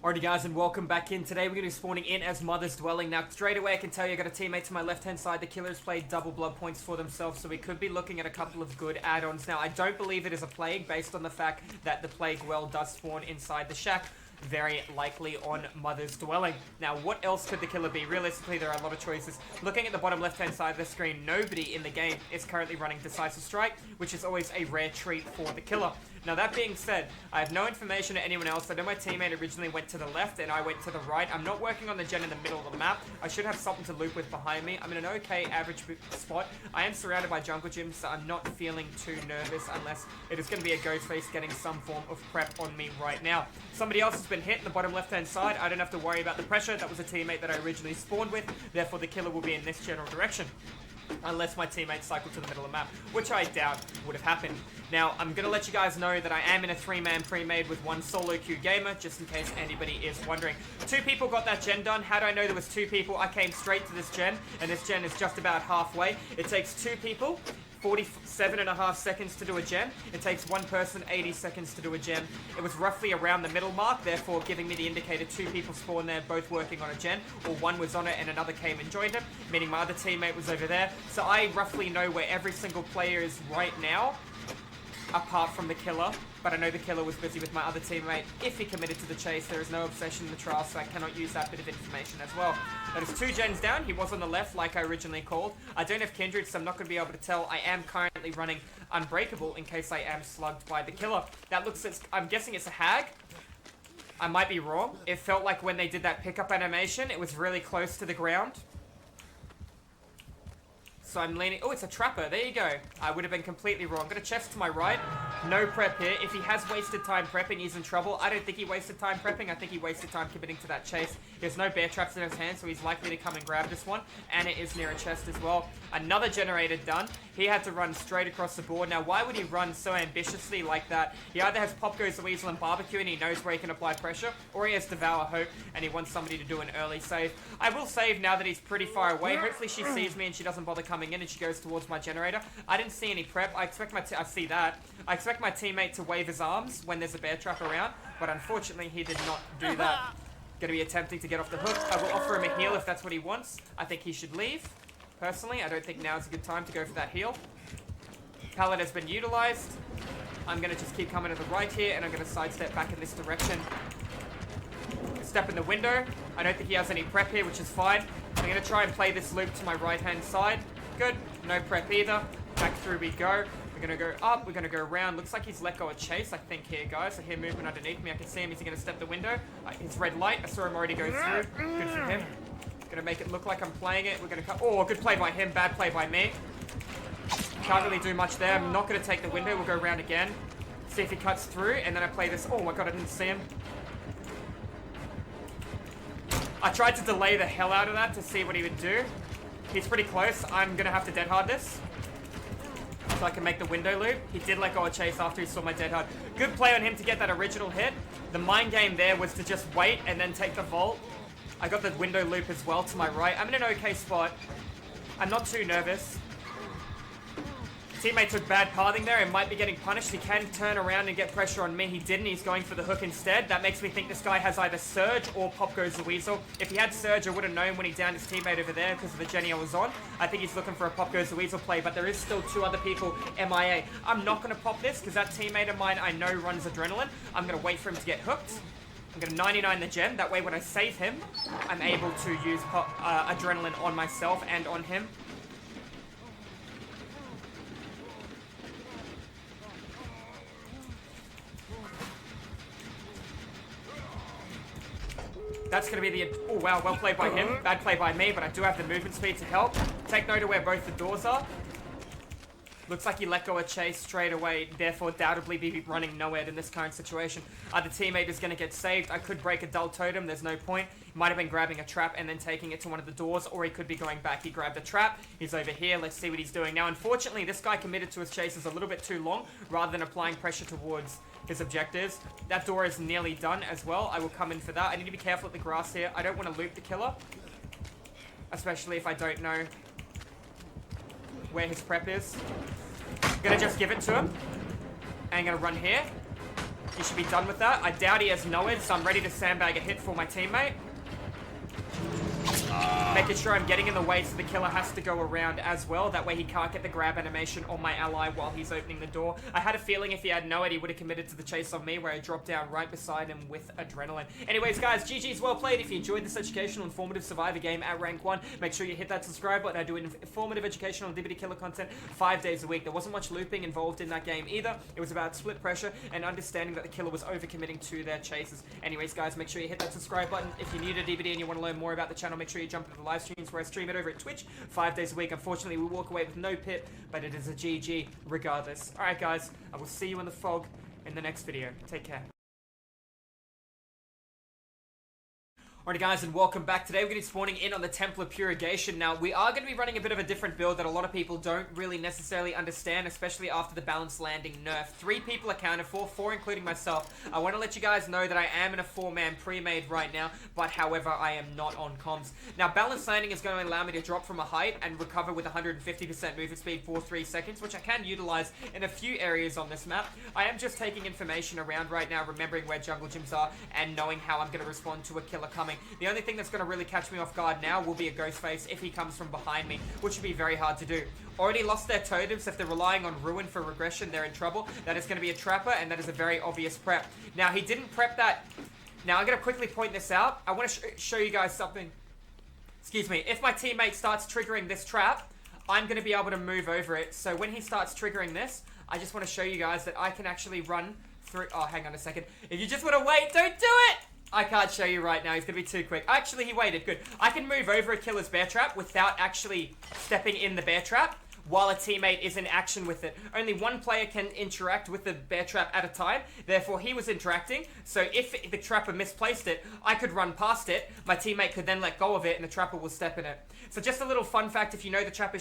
Speaker 1: Alrighty guys, and welcome back in. Today we're going to be spawning in as Mother's Dwelling. Now straight away I can tell you I got a teammate to my left hand side. The killers played double blood points for themselves, so we could be looking at a couple of good add-ons. Now I don't believe it is a plague based on the fact that the plague well does spawn inside the shack. Very likely on Mother's Dwelling. Now, what else could the killer be? Realistically, there are a lot of choices. Looking at the bottom left-hand side of the screen, nobody in the game is currently running Decisive Strike, which is always a rare treat for the killer. Now, that being said, I have no information to anyone else. I know my teammate originally went to the left and I went to the right. I'm not working on the gen in the middle of the map. I should have something to loop with behind me. I'm in an okay average spot. I am surrounded by jungle gyms, so I'm not feeling too nervous unless it is going to be a ghost face getting some form of prep on me right now. Somebody else has been hit in the bottom left-hand side. I don't have to worry about the pressure. That was a teammate that I originally spawned with. Therefore, the killer will be in this general direction. Unless my teammates cycle to the middle of the map, which I doubt would have happened. Now, I'm going to let you guys know that I am in a 3-man pre-made with one solo queue gamer, just in case anybody is wondering. 2 people got that gen done. How do I know there was 2 people? I came straight to this gen, and this gen is just about halfway. It takes 2 people 47.5 seconds to do a gen. It takes 1 person 80 seconds to do a gen. It was roughly around the middle mark, therefore giving me the indicator 2 people spawned there, both working on a gen, or 1 was on it and another came and joined it, meaning my other teammate was over there. So I roughly know where every single player is right now, apart from the killer. But I know the killer was busy with my other teammate. If he committed to the chase, there is no obsession in the trial, so I cannot use that bit of information as well. That is 2 gens down. He was on the left, like I originally called. I don't have Kindred, so I'm not going to be able to tell. I am currently running Unbreakable in case I am slugged by the killer. That looks, I'm guessing it's a Hag. I might be wrong. It felt like when they did that pickup animation, it was really close to the ground. So I'm leaning... Oh, it's a Trapper. There you go. I would have been completely wrong. Got a chest to my right. No prep here. If he has wasted time prepping, he's in trouble. I don't think he wasted time prepping. I think he wasted time committing to that chase. He has no bear traps in his hand, so he's likely to come and grab this one. And it is near a chest as well. Another generator done. He had to run straight across the board. Now, why would he run so ambitiously like that? He either has Pop Goes the Weasel and Barbecue, and he knows where he can apply pressure, or he has Devour Hope, and he wants somebody to do an early save. I will save now that he's pretty far away. Hopefully she sees me and she doesn't bother coming in and she goes towards my generator. I didn't see any prep. I expect I see that. I expect my teammate to wave his arms when there's a bear trap around, but unfortunately he did not do that. Gonna be attempting to get off the hook. I will offer him a heal if that's what he wants. I think he should leave. Personally, I don't think now is a good time to go for that heal. Pallet has been utilized. I'm gonna just keep coming to the right here and I'm gonna sidestep back in this direction. Step in the window. I don't think he has any prep here, which is fine. I'm going to try and play this loop to my right-hand side. Good. No prep either. Back through we go. We're going to go up. We're going to go around. Looks like he's let go of chase, I think, here, guys. I hear movement underneath me. I can see him. Is he going to step the window? His red light. I saw him already go through. Good for him. Going to make it look like I'm playing it. We're going to cut. Oh, good play by him. Bad play by me. Can't really do much there. I'm not going to take the window. We'll go around again. See if he cuts through. And then I play this. Oh, my God. I didn't see him. I tried to delay the hell out of that to see what he would do. He's pretty close. I'm going to have to dead hard this, so I can make the window loop. He did let go of chase after he saw my dead hard. Good play on him to get that original hit. The mind game there was to just wait and then take the vault. I got the window loop as well to my right. I'm in an okay spot. I'm not too nervous. Teammate took bad pathing there and might be getting punished. He can turn around and get pressure on me. He didn't. He's going for the hook instead. That makes me think this guy has either Surge or Pop Goes the Weasel. If he had Surge, I would have known when he downed his teammate over there because of the Jenny I was on. I think he's looking for a Pop Goes the Weasel play, but there is still 2 other people MIA. I'm not going to pop this because that teammate of mine I know runs Adrenaline. I'm going to wait for him to get hooked. I'm going to 99 the gem. That way when I save him, I'm able to use Adrenaline on myself and on him. That's going to be the... Oh, wow. Well played by him. Bad play by me, but I do have the movement speed to help. Take note of where both the doors are. Looks like he let go of chase straight away, therefore doubtably be running nowhere in this current situation. Either teammate is going to get saved. I could break a dull totem, there's no point. He might have been grabbing a trap and then taking it to one of the doors, or he could be going back. He grabbed a trap, he's over here, let's see what he's doing. Now, unfortunately, this guy committed to his chases a little bit too long, rather than applying pressure towards his objectives. That door is nearly done as well. I will come in for that. I need to be careful with the grass here. I don't want to loop the killer, especially if I don't know where his prep is. I'm gonna just give it to him. And I'm gonna run here. He should be done with that. I doubt he has nowhere, so I'm ready to sandbag a hit for my teammate. Making sure I'm getting in the way so the killer has to go around as well. That way he can't get the grab animation on my ally while he's opening the door. I had a feeling if he had no it, he would have committed to the chase on me, where I dropped down right beside him with adrenaline. Anyways, guys, GG's well played. If you enjoyed this educational, informative Survivor game at rank 1, make sure you hit that subscribe button. I do informative, educational, and DBD killer content 5 days a week. There wasn't much looping involved in that game either. It was about split pressure and understanding that the killer was overcommitting to their chases. Anyways, guys, make sure you hit that subscribe button. If you're new to DBD and you want to learn more about the channel, make sure you jump into the live streams where I stream it over at Twitch 5 days a week. Unfortunately, we walk away with no pit, but it is a GG regardless. Alright, guys, I will see you in the fog in the next video. Take care. Alrighty, guys, and welcome back. Today we're going to be spawning in on the Templar Purgation. Now, we are going to be running a bit of a different build that a lot of people don't really necessarily understand, especially after the balanced landing nerf. 3 people accounted for, 4 including myself. I want to let you guys know that I am in a 4-man pre-made right now, but however, I am not on comms. Now, balanced landing is going to allow me to drop from a height and recover with 150% movement speed for 3 seconds, which I can utilize in a few areas on this map. I am just taking information around right now, remembering where jungle gyms are, and knowing how I'm going to respond to a killer coming. The only thing that's going to really catch me off guard now will be a ghost face if he comes from behind me, which would be very hard to do. Already lost their totems. If they're relying on Ruin for regression, they're in trouble. That is going to be a Trapper, and that is a very obvious prep. Now, he didn't prep that. Now, I'm going to quickly point this out. I want to show you guys something. Excuse me. If my teammate starts triggering this trap, I'm going to be able to move over it. So when he starts triggering this, I just want to show you guys that I can actually run through. Oh, hang on a second. If you just want to wait, don't do it! I can't show you right now. He's going to be too quick. Actually, he waited. Good. I can move over a killer's bear trap without actually stepping in the bear trap while a teammate is in action with it. Only one player can interact with the bear trap at a time. Therefore, he was interacting. So if the trapper misplaced it, I could run past it. My teammate could then let go of it, and the trapper will step in it. So just a little fun fact, if you know the trapper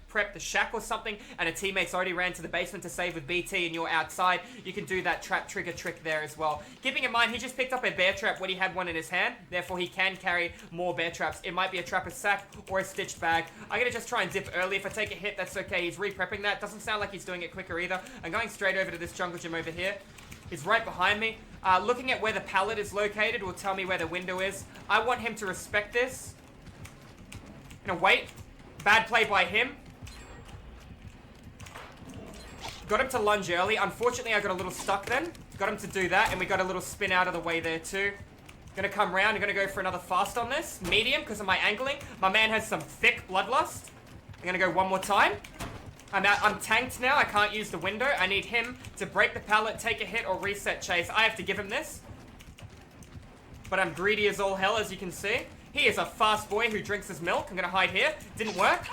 Speaker 1: prep the shack or something, and a teammate's already ran to the basement to save with BT and you're outside, you can do that trap trigger trick there as well. Keeping in mind, he just picked up a bear trap when he had one in his hand, therefore he can carry more bear traps. It might be a trapper's sack or a stitched bag. I'm going to just try and dip early. If I take a hit, that's okay. He's re-prepping that. Doesn't sound like he's doing it quicker either. I'm going straight over to this jungle gym over here. He's right behind me. Looking at where the pallet is located will tell me where the window is. I want him to respect this. Gonna wait. Bad play by him. Got him to lunge early. Unfortunately, I got a little stuck then. Got him to do that, and we got a little spin out of the way there too. Gonna come round. I'm gonna go for another fast on this. Medium, because of my angling. My man has some thick bloodlust. I'm gonna go one more time. I'm tanked now. I can't use the window. I need him to break the pallet, take a hit, or reset chase. I have to give him this. But I'm greedy as all hell, as you can see. He is a fast boy who drinks his milk. I'm gonna hide here. Didn't work.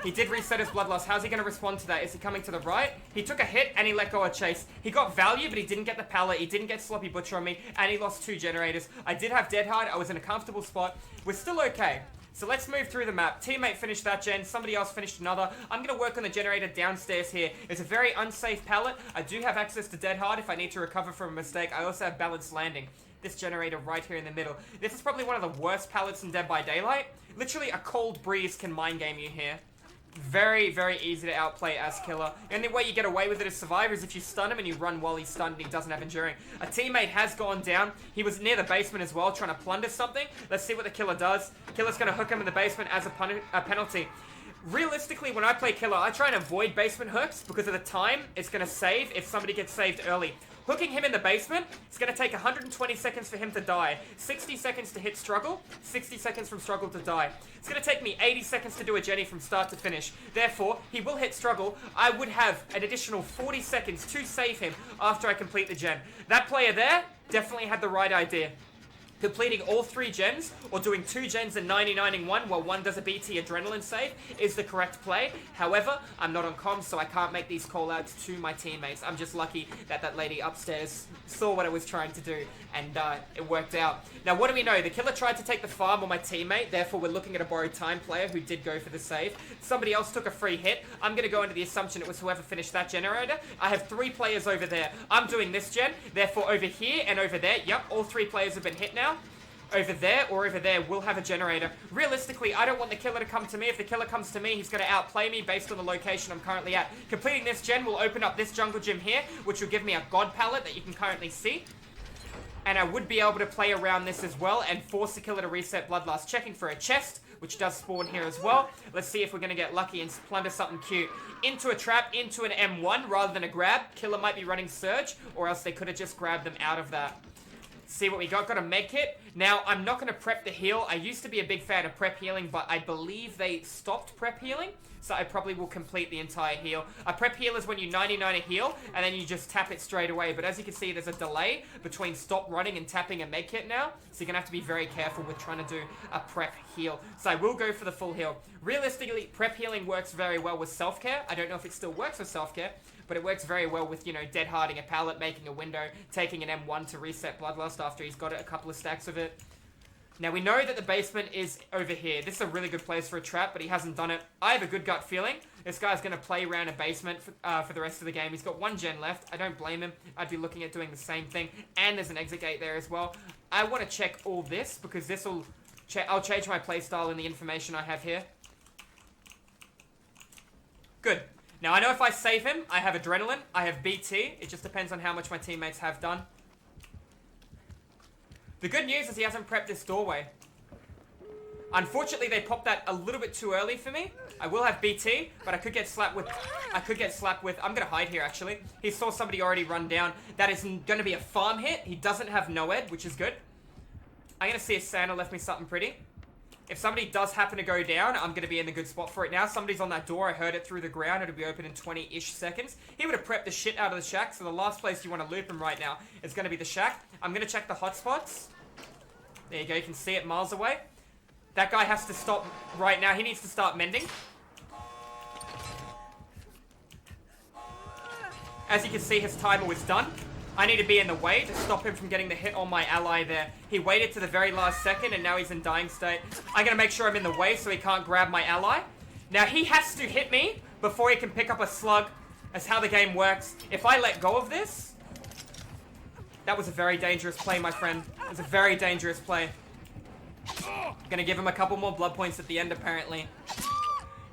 Speaker 1: He did reset his bloodlust. How's he going to respond to that? Is he coming to the right? He took a hit and he let go of chase. He got value, but he didn't get the pallet. He didn't get sloppy butcher on me, and he lost 2 generators. I did have dead hard. I was in a comfortable spot. We're still okay. So let's move through the map. Teammate finished that gen. Somebody else finished another. I'm going to work on the generator downstairs here. It's a very unsafe pallet. I do have access to dead hard if I need to recover from a mistake. I also have balanced landing. This generator right here in the middle. This is probably one of the worst pallets in Dead by Daylight. Literally, a cold breeze can mind game you here. Very, very easy to outplay as killer. The only way you get away with it as survivor is if you stun him and you run while he's stunned and he doesn't have enduring. A teammate has gone down. He was near the basement as well, trying to plunder something. Let's see what the killer does. Killer's going to hook him in the basement as a penalty. Realistically, when I play killer, I try and avoid basement hooks because of the time it's going to save if somebody gets saved early. Hooking him in the basement, it's going to take 120 seconds for him to die. 60 seconds to hit struggle, 60 seconds from struggle to die. It's going to take me 80 seconds to do a Jenny from start to finish. Therefore, he will hit struggle. I would have an additional 40 seconds to save him after I complete the gen. That player there definitely had the right idea. Completing all 3 gens, or doing 2 gens and 99ing 1 while 1 does a BT adrenaline save is the correct play. However, I'm not on comms, so I can't make these callouts to my teammates. I'm just lucky that that lady upstairs saw what I was trying to do, and it worked out. Now, what do we know? The killer tried to take the farm on my teammate, therefore we're looking at a borrowed time player who did go for the save. Somebody else took a free hit. I'm going to go into the assumption it was whoever finished that generator. I have 3 players over there. I'm doing this gen, therefore over here and over there, yep, all 3 players have been hit now. Over there or over there, we'll have a generator. Realistically, I don't want the killer to come to me. If the killer comes to me, he's going to outplay me based on the location I'm currently at. Completing this gen will open up this jungle gym here, which will give me a god pallet that you can currently see. And I would be able to play around this as well and force the killer to reset Bloodlust. Checking for a chest, which does spawn here as well. Let's see if we're going to get lucky and plunder something cute. Into a trap, into an M1 rather than a grab. Killer might be running Surge, or else they could have just grabbed them out of that. See what we got. Got a med kit. Now, I'm not going to prep the heal. I used to be a big fan of prep healing, but I believe they stopped prep healing. So I probably will complete the entire heal. A prep heal is when you 99 a heal, and then you just tap it straight away. But as you can see, there's a delay between stop running and tapping a med kit now. So you're going to have to be very careful with trying to do a prep heal. So I will go for the full heal. Realistically, prep healing works very well with self-care. I don't know if it still works with self-care, but it works very well with, you know, dead harding a pallet, making a window, taking an M1 to reset Bloodlust after he's got a couple of stacks of it. Now, we know that the basement is over here. This is a really good place for a trap, but he hasn't done it. I have a good gut feeling this guy's going to play around a basement for the rest of the game. He's got 1 gen left. I don't blame him. I'd be looking at doing the same thing. And there's an exit gate there as well. I want to check all this because this will... I'll change my playstyle in the information I have here. Good. Now, I know if I save him, I have Adrenaline, I have BT. It just depends on how much my teammates have done. The good news is he hasn't prepped this doorway. Unfortunately, they popped that a little bit too early for me. I will have BT, but I could get slapped with... I'm going to hide here, actually. He saw somebody already run down. That is going to be a farm hit. He doesn't have no-ed, which is good. I'm going to see if Santa left me something pretty. If somebody does happen to go down, I'm going to be in the good spot for it now. Somebody's on that door. I heard it through the ground. It'll be open in 20-ish seconds. He would have prepped the shit out of the shack, so the last place you want to loop him right now is going to be the shack. I'm going to check the hotspots. There you go. You can see it miles away. That guy has to stop right now. He needs to start mending. As you can see, his timer was done. I need to be in the way to stop him from getting the hit on my ally there. He waited to the very last second, and now he's in dying state. I'm going to make sure I'm in the way so he can't grab my ally. Now, he has to hit me before he can pick up a slug. That's how the game works. If I let go of this... That was a very dangerous play, my friend. It was a very dangerous play. Gonna give him a couple more blood points at the end, apparently.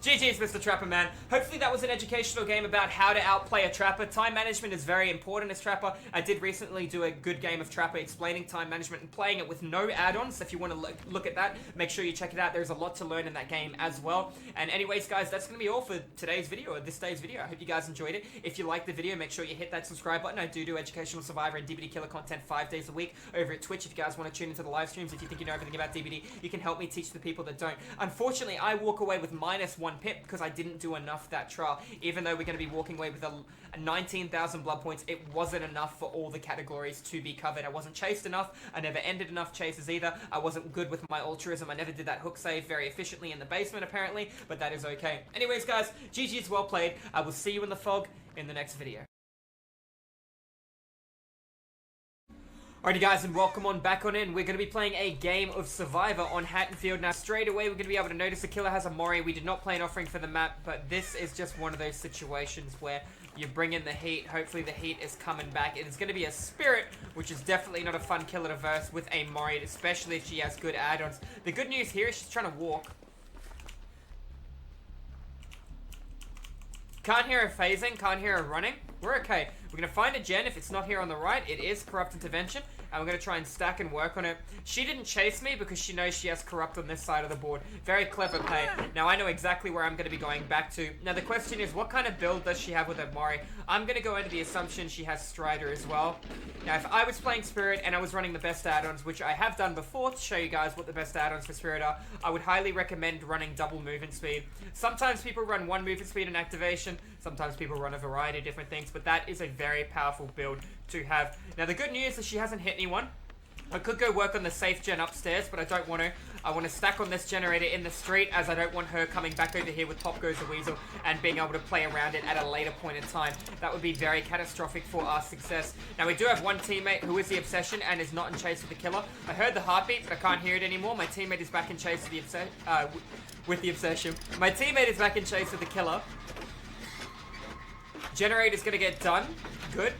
Speaker 1: GG's, Mr. Trapper, man. Hopefully that was an educational game about how to outplay a Trapper. Time management is very important as Trapper. I did recently do a good game of Trapper explaining time management and playing it with no add-ons. If you want to look at that, make sure you check it out. There's a lot to learn in that game as well. And anyways, guys, that's going to be all for today's video, or this day's video. I hope you guys enjoyed it. If you liked the video, make sure you hit that subscribe button. I do educational Survivor and DBD Killer content 5 days a week over at Twitch. If you guys want to tune into the live streams, if you think you know everything about DBD, you can help me teach the people that don't. Unfortunately, I walk away with -1 pip because I didn't do enough that trial. Even though we're going to be walking away with a 19,000 blood points, it wasn't enough for all the categories to be covered. I wasn't chased enough. I never ended enough chases either. I wasn't good with my altruism. I never did that hook save very efficiently in the basement, apparently, but that is okay. Anyways, guys, GG's well played. I will see you in the fog in the next video. Alrighty guys, and welcome on back on in. We're going to be playing a game of Survivor on Hattonfield. Now straight away we're going to be able to notice the killer has a Mori. We did not play an offering for the map, but this is just one of those situations where you bring in the heat. Hopefully the heat is coming back. It's going to be a Spirit, which is definitely not a fun killer to verse with a Mori, especially if she has good add-ons. The good news here is she's trying to walk. Can't hear her phasing, can't hear her running. We're okay. We're going to find a gen. If it's not here on the right, it is Corrupt Intervention. And we're going to try and stack and work on it. She didn't chase me because she knows she has Corrupt on this side of the board. Very clever play. Now, I know exactly where I'm going to be going back to. Now, the question is, what kind of build does she have with her Mori? I'm going to go into the assumption she has Strider as well. Now, if I was playing Spirit and I was running the best add-ons, which I have done before to show you guys what the best add-ons for Spirit are, I would highly recommend running double movement speed. Sometimes people run 1 movement speed and activation. Sometimes people run a variety of different things, but that is a very powerful build to have. Now, the good news is she hasn't hit anyone. I could go work on the safe gen upstairs, but I don't want to. I want to stack on this generator in the street, as I don't want her coming back over here with Pop Goes the Weasel and being able to play around it at a later point in time. That would be very catastrophic for our success. Now, we do have one teammate who is the Obsession and is not in chase with the killer. I heard the heartbeat, but I can't hear it anymore. My teammate is back in chase with the Obsession. My teammate is back in chase with the killer. Generator's going to get done. Good.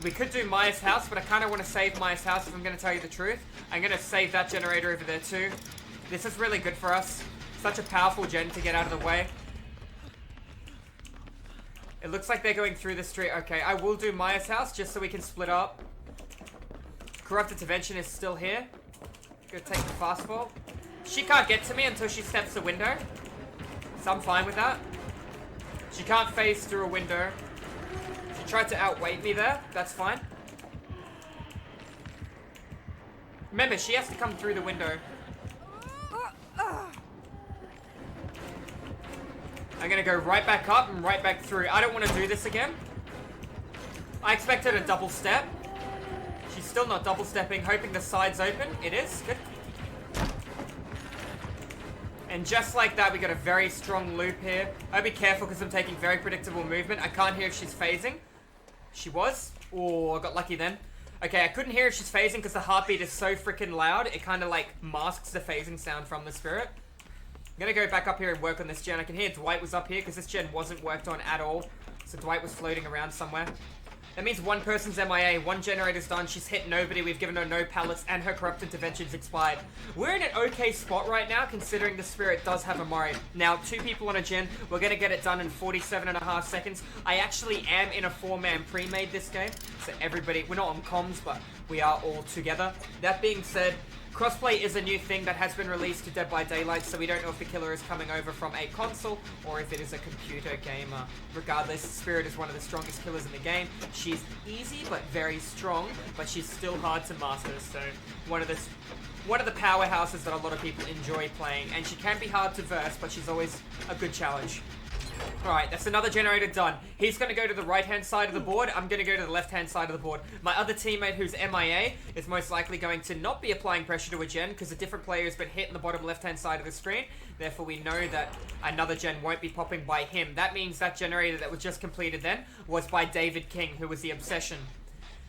Speaker 1: We could do Maya's house, but I kind of want to save Maya's house if I'm going to tell you the truth. I'm going to save that generator over there too. This is really good for us. Such a powerful gen to get out of the way. It looks like they're going through the street. Okay, I will do Maya's house just so we can split up. Corrupt Intervention is still here. Gonna take the fastball. She can't get to me until she steps the window. So I'm fine with that. She can't phase through a window. She tried to outweight me there. That's fine. Remember, she has to come through the window. I'm gonna go right back up and right back through. I don't want to do this again. I expected a double step. She's still not double stepping, hoping the side's open. It is. Good. And just like that, we got a very strong loop here. I'll be careful because I'm taking very predictable movement. I can't hear if she's phasing. She was. Oh, I got lucky then. Okay, I couldn't hear if she's phasing because the heartbeat is so freaking loud. It kind of like masks the phasing sound from the spirit. I'm going to go back up here and work on this gen. I can hear Dwight was up here because this gen wasn't worked on at all. So Dwight was floating around somewhere. That means one person's MIA, one generator's done, she's hit nobody, we've given her no pallets, and her Corrupt Intervention's expired. We're in an okay spot right now, considering the spirit does have a Mori. Now, 2 people on a gen, we're going to get it done in 47.5 seconds. I actually am in a 4-man pre-made this game, so everybody, we're not on comms, but we are all together. That being said, crossplay is a new thing that has been released to Dead by Daylight, so we don't know if the killer is coming over from a console or if it is a computer gamer. Regardless, Spirit is one of the strongest killers in the game. She's easy but very strong, but she's still hard to master, so one of the powerhouses that a lot of people enjoy playing, and she can be hard to verse, but she's always a good challenge. Alright, that's another generator done. He's going to go to the right-hand side of the board. I'm going to go to the left-hand side of the board. My other teammate, who's MIA, is most likely going to not be applying pressure to a gen because a different player has been hit in the bottom left-hand side of the screen. Therefore, we know that another gen won't be popping by him. That means that generator that was just completed then was by David King, who was the Obsession.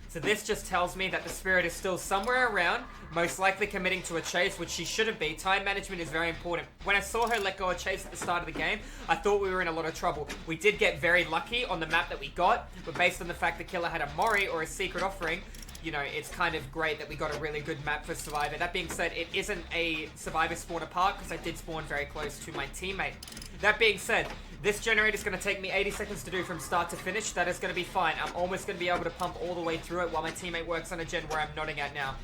Speaker 1: So this just tells me that the spirit is still somewhere around, most likely committing to a chase, which she shouldn't be. Time management is very important. When I saw her let go a chase at the start of the game, I thought we were in a lot of trouble. We did get very lucky on the map that we got, but based on the fact the killer had a Mori or a secret offering, you know, it's kind of great that we got a really good map for Survivor. That being said, it isn't a Survivor spawner park because I did spawn very close to my teammate. That being said, this generator is going to take me 80 seconds to do from start to finish. That is going to be fine. I'm almost going to be able to pump all the way through it while my teammate works on a gen where I'm nodding at now.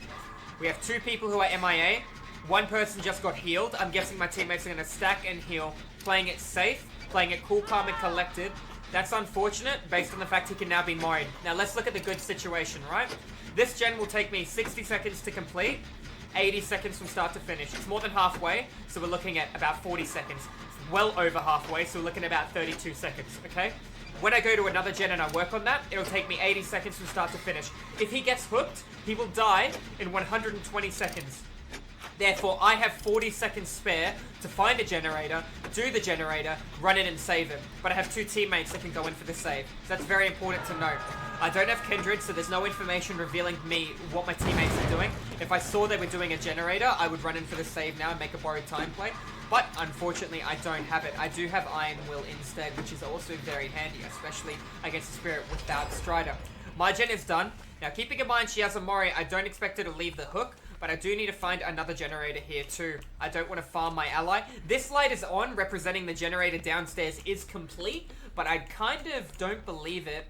Speaker 1: We have 2 people who are MIA. One person just got healed. I'm guessing my teammates are going to stack and heal. Playing it safe, playing it cool, calm, and collected. That's unfortunate based on the fact he can now be Mori'd. Now let's look at the good situation, right? This gen will take me 60 seconds to complete. 80 seconds from start to finish. It's more than halfway, so we're looking at about 40 seconds. Well over halfway, so we're looking at about 32 seconds, okay? When I go to another gen and I work on that, it'll take me 80 seconds from start to finish. If he gets hooked, he will die in 120 seconds. Therefore, I have 40 seconds spare to find a generator, do the generator, run it and save him. But I have 2 teammates that can go in for the save. So that's very important to note. I don't have Kindred, so there's no information revealing to me what my teammates are doing. If I saw they were doing a generator, I would run in for the save now and make a borrowed time play. But unfortunately, I don't have it. I do have Iron Will instead, which is also very handy, especially against the Spirit without Strider. My gen is done. Now, keeping in mind she has a Mori, I don't expect her to leave the hook, but I do need to find another generator here too. I don't want to farm my ally. This light is on, representing the generator downstairs is complete, but I kind of don't believe it.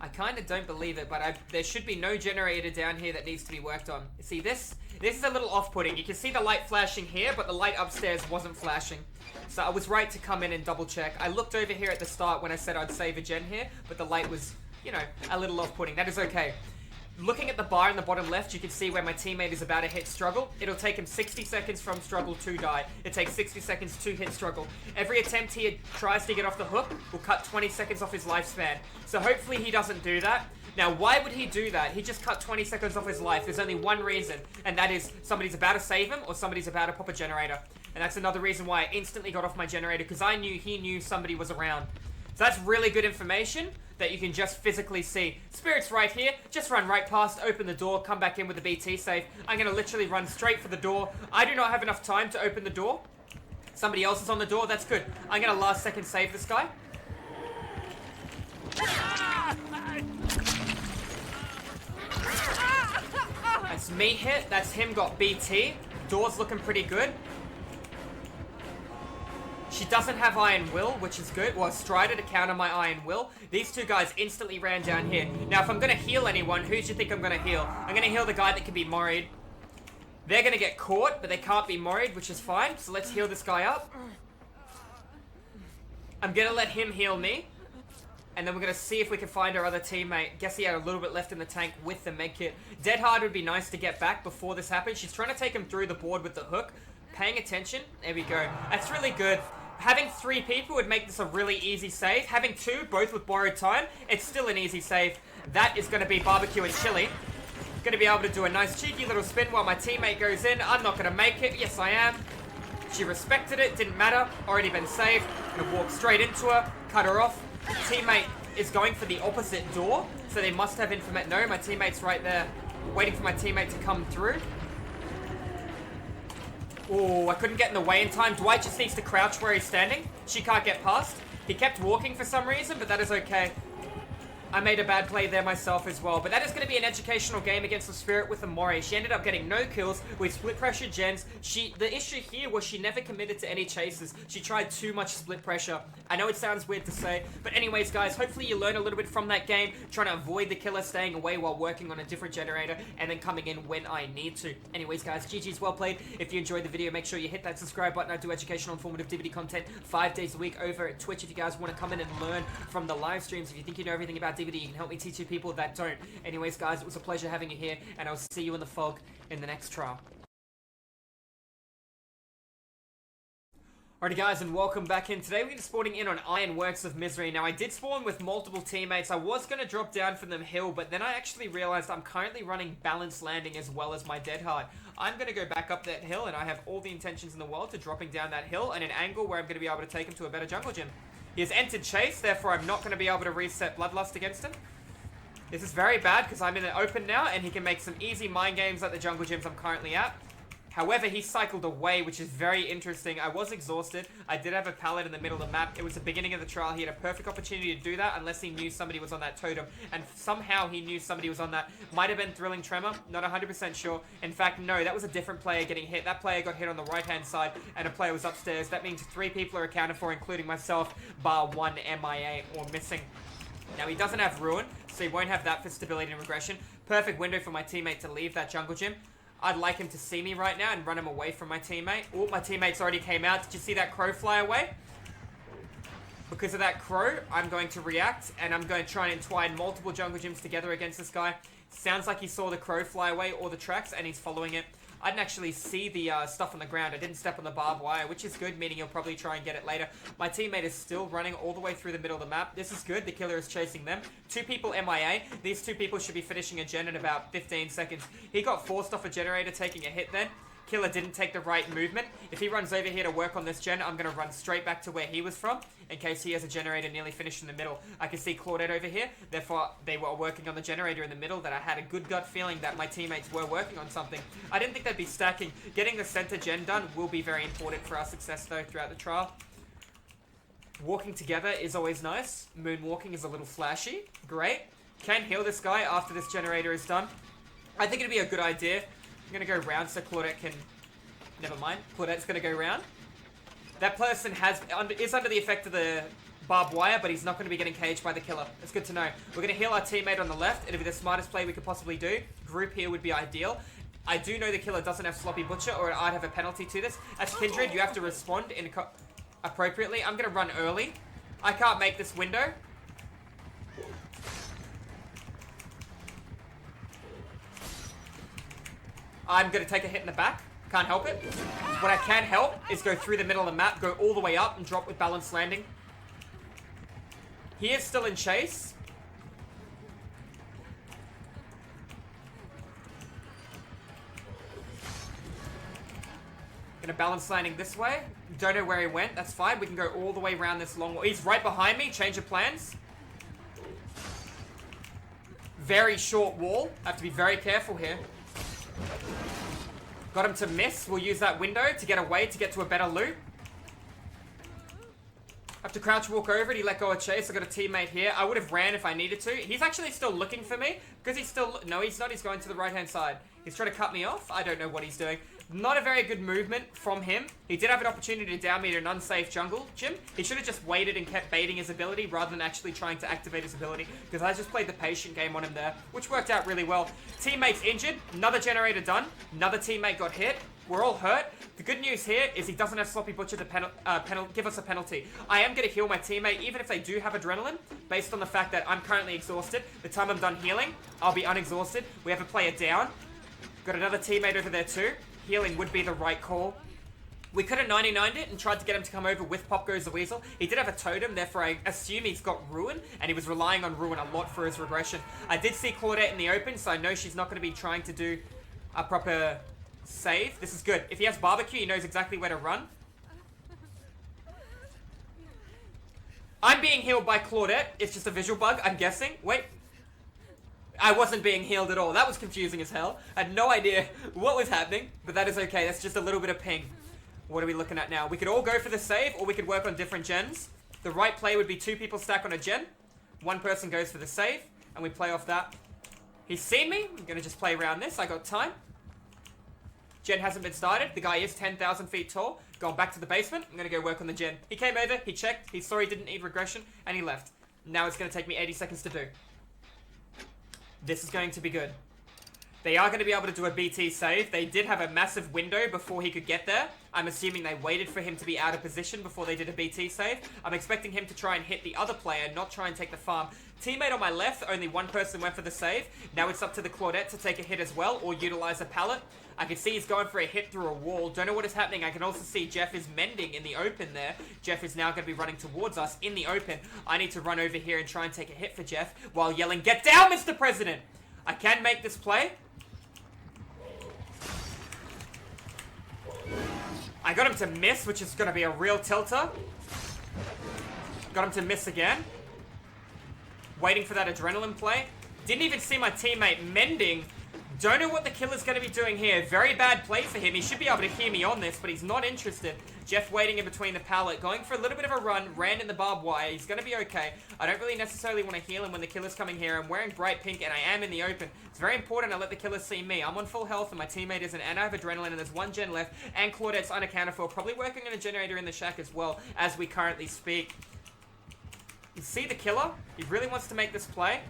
Speaker 1: But there should be no generator down here that needs to be worked on. See, this is a little off-putting. You can see the light flashing here, but the light upstairs wasn't flashing. So I was right to come in and double-check. I looked over here at the start when I said I'd save a gen here, but the light was, you know, a little off-putting. That is okay. Looking at the bar in the bottom left, you can see where my teammate is about to hit struggle. It'll take him 60 seconds from struggle to die. It takes 60 seconds to hit struggle. Every attempt he tries to get off the hook will cut 20 seconds off his lifespan. So hopefully he doesn't do that. Now, why would he do that? He just cut 20 seconds off his life. There's only one reason, and that is somebody's about to save him or somebody's about to pop a generator. And that's another reason why I instantly got off my generator, because I knew he knew somebody was around. So that's really good information that you can just physically see. Spirit's right here. Just run right past, open the door, come back in with the BT save. I'm going to literally run straight for the door. I do not have enough time to open the door. Somebody else is on the door. That's good. I'm going to last second save this guy. That's me hit. That's him got BT. Door's looking pretty good. She doesn't have Iron Will, which is good. Well, Strider to counter my Iron Will. These two guys instantly ran down here. Now, if I'm going to heal anyone, who do you think I'm going to heal? I'm going to heal the guy that can be moried. They're going to get caught, but they can't be moried, which is fine. So let's heal this guy up. I'm going to let him heal me. And then we're going to see if we can find our other teammate. Guess he had a little bit left in the tank with the medkit. Dead Hard would be nice to get back before this happens. She's trying to take him through the board with the hook. Paying attention. There we go. That's really good. Having 3 people would make this a really easy save. Having 2, both with borrowed time, it's still an easy save. That is going to be barbecue and chili. Going to be able to do a nice cheeky little spin while my teammate goes in. I'm not going to make it. Yes, I am. She respected it. Didn't matter. Already been saved. Going to walk straight into her. Cut her off. Teammate is going for the opposite door. So they must have information. No, my teammate's right there. Waiting for my teammate to come through. Oh, I couldn't get in the way in time. Dwight just needs to crouch where he's standing. She can't get past. He kept walking for some reason, but that is okay. I made a bad play there myself as well. But that is going to be an educational game against the Spirit with the Mori. She ended up getting no kills with split pressure gens. The issue here was she never committed to any chases. She tried too much split pressure. I know it sounds weird to say, but anyways, guys, hopefully you learn a little bit from that game, trying to avoid the killer staying away while working on a different generator, and then coming in when I need to. Anyways, guys, GG's well played. If you enjoyed the video, make sure you hit that subscribe button. I do educational, informative DVD content 5 days a week over at Twitch. If you guys want to come in and learn from the live streams, if you think you know everything about DVD, you can help me teach you people that don't. Anyways, guys, it was a pleasure having you here, and I'll see you in the fog in the next trial. Alrighty guys, and welcome back in. Today we're going to be spawning in on Ironworks of Misery. Now I did spawn with multiple teammates. I was going to drop down from the hill, but then I actually realized I'm currently running balanced landing as well as my dead hard. I'm going to go back up that hill, and I have all the intentions in the world to dropping down that hill at an angle where I'm going to be able to take him to a better jungle gym. He has entered chase, therefore I'm not going to be able to reset Bloodlust against him. This is very bad because I'm in the open now, and he can make some easy mind games at the jungle gyms I'm currently at. However, he cycled away, which is very interesting. I was exhausted. I did have a pallet in the middle of the map. It was the beginning of the trial. He had a perfect opportunity to do that unless he knew somebody was on that totem. And somehow he knew somebody was on that. Might have been Thrilling Tremor. Not 100% sure. In fact, no, that was a different player getting hit. That player got hit on the right-hand side, and a player was upstairs. That means 3 people are accounted for, including myself, bar 1 MIA or missing. Now, he doesn't have Ruin, so he won't have that for stability and regression. Perfect window for my teammate to leave that jungle gym. I'd like him to see me right now and run him away from my teammate. Oh, my teammates already came out. Did you see that crow fly away? Because of that crow, I'm going to react, and I'm going to try and entwine multiple jungle gyms together against this guy. Sounds like he saw the crow fly away or the tracks, and he's following it. I didn't actually see the stuff on the ground. I didn't step on the barbed wire, which is good, meaning he'll probably try and get it later. My teammate is still running all the way through the middle of the map. This is good. The killer is chasing them. 2 people MIA. These 2 people should be finishing a gen in about 15 seconds. He got forced off a generator, taking a hit then. Killer didn't take the right movement. If he runs over here to work on this gen, I'm going to run straight back to where he was from, in case he has a generator nearly finished in the middle. I can see Claudette over here. Therefore, they were working on the generator in the middle that I had a good gut feeling that my teammates were working on something. I didn't think they'd be stacking. Getting the center gen done will be very important for our success, though, throughout the trial. Walking together is always nice. Moonwalking is a little flashy. Great. Can heal this guy after this generator is done. I think it'd be a good idea. I'm going to go round so Claudette can... Never mind. Claudette's going to go round. That person is under the effect of the barbed wire, but he's not going to be getting caged by the killer. It's good to know. We're going to heal our teammate on the left. It'll be the smartest play we could possibly do. Group here would be ideal. I do know the killer doesn't have Sloppy Butcher, or I'd have a penalty to this. As Kindred, you have to respond appropriately. I'm going to run early. I can't make this window. I'm going to take a hit in the back. Can't help it. What I can help is go through the middle of the map, go all the way up, and drop with balanced landing. He is still in chase. Gonna balance landing this way. Don't know where he went. That's fine. We can go all the way around this long wall. He's right behind me. Change of plans. Very short wall. I have to be very careful here. Got him to miss. We'll use that window to get away to get to a better loot. Have to crouch walk over it. He let go of chase. I got a teammate here. I would have ran if I needed to. He's actually still looking for me because he's still... No, he's not. He's going to the right-hand side. He's trying to cut me off. I don't know what he's doing. Not a very good movement from him. He did have an opportunity to down me to an unsafe jungle gym. He should have just waited and kept baiting his ability rather than actually trying to activate his ability, because I just played the patient game on him there, which worked out really well. Teammate's injured. Another generator done. Another teammate got hit. We're all hurt. The good news here is he doesn't have Sloppy Butcher to give us a penalty. I am going to heal my teammate, even if they do have adrenaline, based on the fact that I'm currently exhausted. The time I'm done healing, I'll be unexhausted. We have a player down. Got another teammate over there too. Healing would be the right call. We could have 99'd it and tried to get him to come over with Pop Goes the Weasel. He did have a totem, therefore I assume he's got Ruin, and he was relying on Ruin a lot for his regression. I did see Claudette in the open, so I know she's not going to be trying to do a proper save. This is good. If he has Barbecue, he knows exactly where to run. I'm being healed by Claudette. It's just a visual bug, I'm guessing. Wait. I wasn't being healed at all. That was confusing as hell. I had no idea what was happening, but that is okay. That's just a little bit of ping. What are we looking at now? We could all go for the save, or we could work on different gens. The right play would be 2 people stack on a gen. 1 person goes for the save, and we play off that. He's seen me. I'm going to just play around this. I got time. Gen hasn't been started. The guy is 10,000 feet tall. Going back to the basement. I'm going to go work on the gen. He came over, he checked, he saw he didn't need regression, and he left. Now it's going to take me 80 seconds to do. This is going to be good. They are going to be able to do a BT save. They did have a massive window before he could get there. I'm assuming they waited for him to be out of position before they did a BT save. I'm expecting him to try and hit the other player, not try and take the farm. Teammate on my left, only 1 person went for the save. Now it's up to the Claudette to take a hit as well, or utilize a pallet. I can see he's going for a hit through a wall. Don't know what is happening. I can also see Jeff is mending in the open there. Jeff is now going to be running towards us in the open. I need to run over here and try and take a hit for Jeff while yelling, "Get down, Mr. President!" I can make this play. I got him to miss, which is going to be a real tilter. Got him to miss again. Waiting for that adrenaline play. Didn't even see my teammate mending. Don't know what the killer's going to be doing here. Very bad play for him. He should be able to hear me on this, but he's not interested. Jeff waiting in between the pallet. Going for a little bit of a run. Ran in the barbed wire. He's going to be okay. I don't really necessarily want to heal him when the killer's coming here. I'm wearing bright pink, and I am in the open. It's very important I let the killer see me. I'm on full health, and my teammate isn't, and I have adrenaline, and there's 1 gen left, and Claudette's unaccounted for. Probably working on a generator in the shack as well, as we currently speak. You see the killer? He really wants to make this play.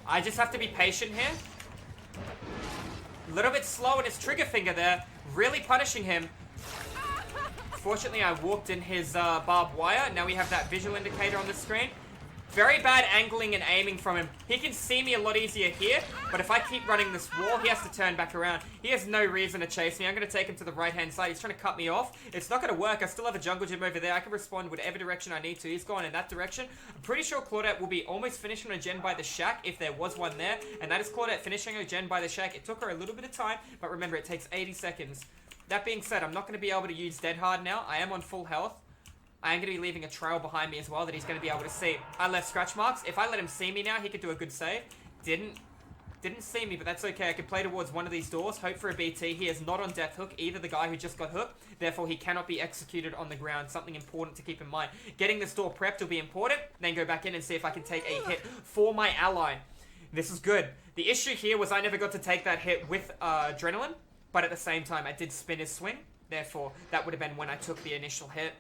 Speaker 1: I just have to be patient here. A little bit slow in his trigger finger there. Really punishing him. Fortunately, I walked in his barbed wire. Now we have that visual indicator on the screen. Very bad angling and aiming from him. He can see me a lot easier here, but if I keep running this wall, he has to turn back around. He has no reason to chase me. I'm going to take him to the right-hand side. He's trying to cut me off. It's not going to work. I still have a jungle gym over there. I can respond whatever direction I need to. He's going in that direction. I'm pretty sure Claudette will be almost finishing a gen by the shack if there was one there, and that is Claudette finishing a gen by the shack. It took her a little bit of time, but remember, it takes 80 seconds. That being said, I'm not going to be able to use Dead Hard now. I am on full health. I am going to be leaving a trail behind me as well that he's going to be able to see. I left scratch marks. If I let him see me now, he could do a good save. Didn't see me, but that's okay. I can play towards one of these doors, hope for a BT. He is not on death hook, either the guy who just got hooked. Therefore, he cannot be executed on the ground. Something important to keep in mind. Getting this door prepped will be important. Then go back in and see if I can take a hit for my ally. This is good. The issue here was I never got to take that hit with adrenaline, but at the same time, I did spin his swing. Therefore, that would have been when I took the initial hit.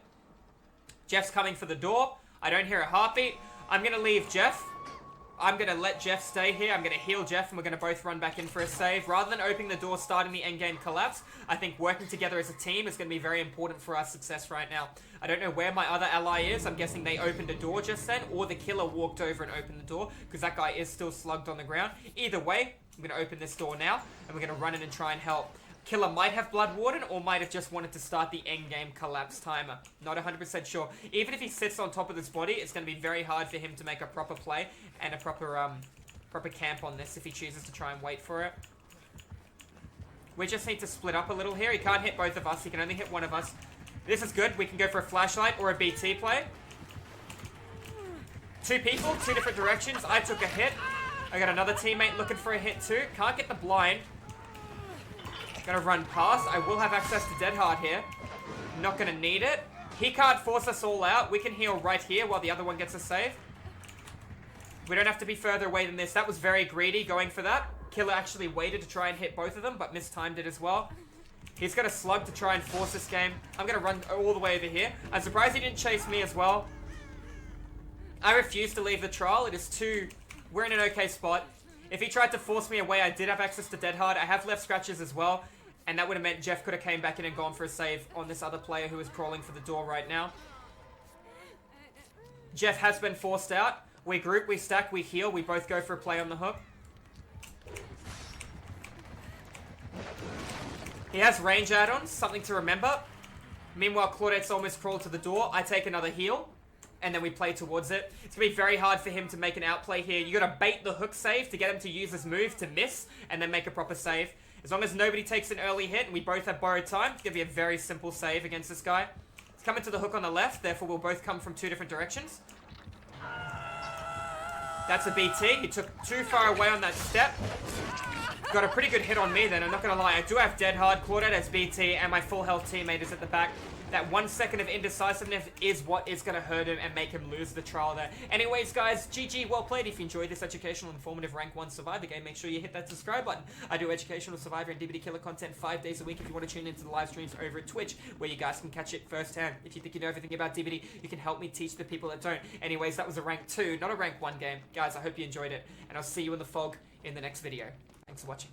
Speaker 1: Jeff's coming for the door. I don't hear a heartbeat. I'm going to leave Jeff. I'm going to let Jeff stay here. I'm going to heal Jeff, and we're going to both run back in for a save. Rather than opening the door, starting the endgame collapse, I think working together as a team is going to be very important for our success right now. I don't know where my other ally is. I'm guessing they opened a door just then, or the killer walked over and opened the door, because that guy is still slugged on the ground. Either way, I'm going to open this door now, and we're going to run in and try and help. Killer might have Blood Warden, or might have just wanted to start the endgame collapse timer. Not 100% sure. Even if he sits on top of this body, it's going to be very hard for him to make a proper play and a proper camp on this if he chooses to try and wait for it. We just need to split up a little here. He can't hit both of us. He can only hit one of us. This is good. We can go for a flashlight or a BT play. Two people, two different directions. I took a hit. I got another teammate looking for a hit too. Can't get the blind. Gonna run past. I will have access to Dead Hard here. Not gonna need it. He can't force us all out. We can heal right here while the other one gets a save. We don't have to be further away than this. That was very greedy going for that. Killer actually waited to try and hit both of them, but mistimed it as well. He's got a slug to try and force this game. I'm gonna run all the way over here. I'm surprised he didn't chase me as well. I refuse to leave the trial. It is too... We're in an okay spot. If he tried to force me away, I did have access to Dead Hard. I have left scratches as well. And that would have meant Jeff could have came back in and gone for a save on this other player who is crawling for the door right now. Jeff has been forced out. We group, we stack, we heal. We both go for a play on the hook. He has range add-ons, something to remember. Meanwhile, Claudette's almost crawled to the door. I take another heal. And then we play towards it. It's going to be very hard for him to make an outplay here. You got to bait the hook save to get him to use his move to miss and then make a proper save. As long as nobody takes an early hit and we both have borrowed time, it's going to be a very simple save against this guy. He's coming to the hook on the left, therefore we'll both come from two different directions. That's a BT. He took too far away on that step. Got a pretty good hit on me then, I'm not going to lie. I do have Dead Hard, Claudette has BT, and my full health teammate is at the back. That 1 second of indecisiveness is what is going to hurt him and make him lose the trial there. Anyways, guys, GG, well played. If you enjoyed this educational, informative Rank 1 Survivor game, make sure you hit that subscribe button. I do educational Survivor and DBD Killer content 5 days a week if you want to tune into the live streams over at Twitch, where you guys can catch it firsthand. If you think you know everything about DBD, you can help me teach the people that don't. Anyways, that was a Rank 2, not a Rank 1 game. Guys, I hope you enjoyed it, and I'll see you in the fog in the next video. Thanks for watching.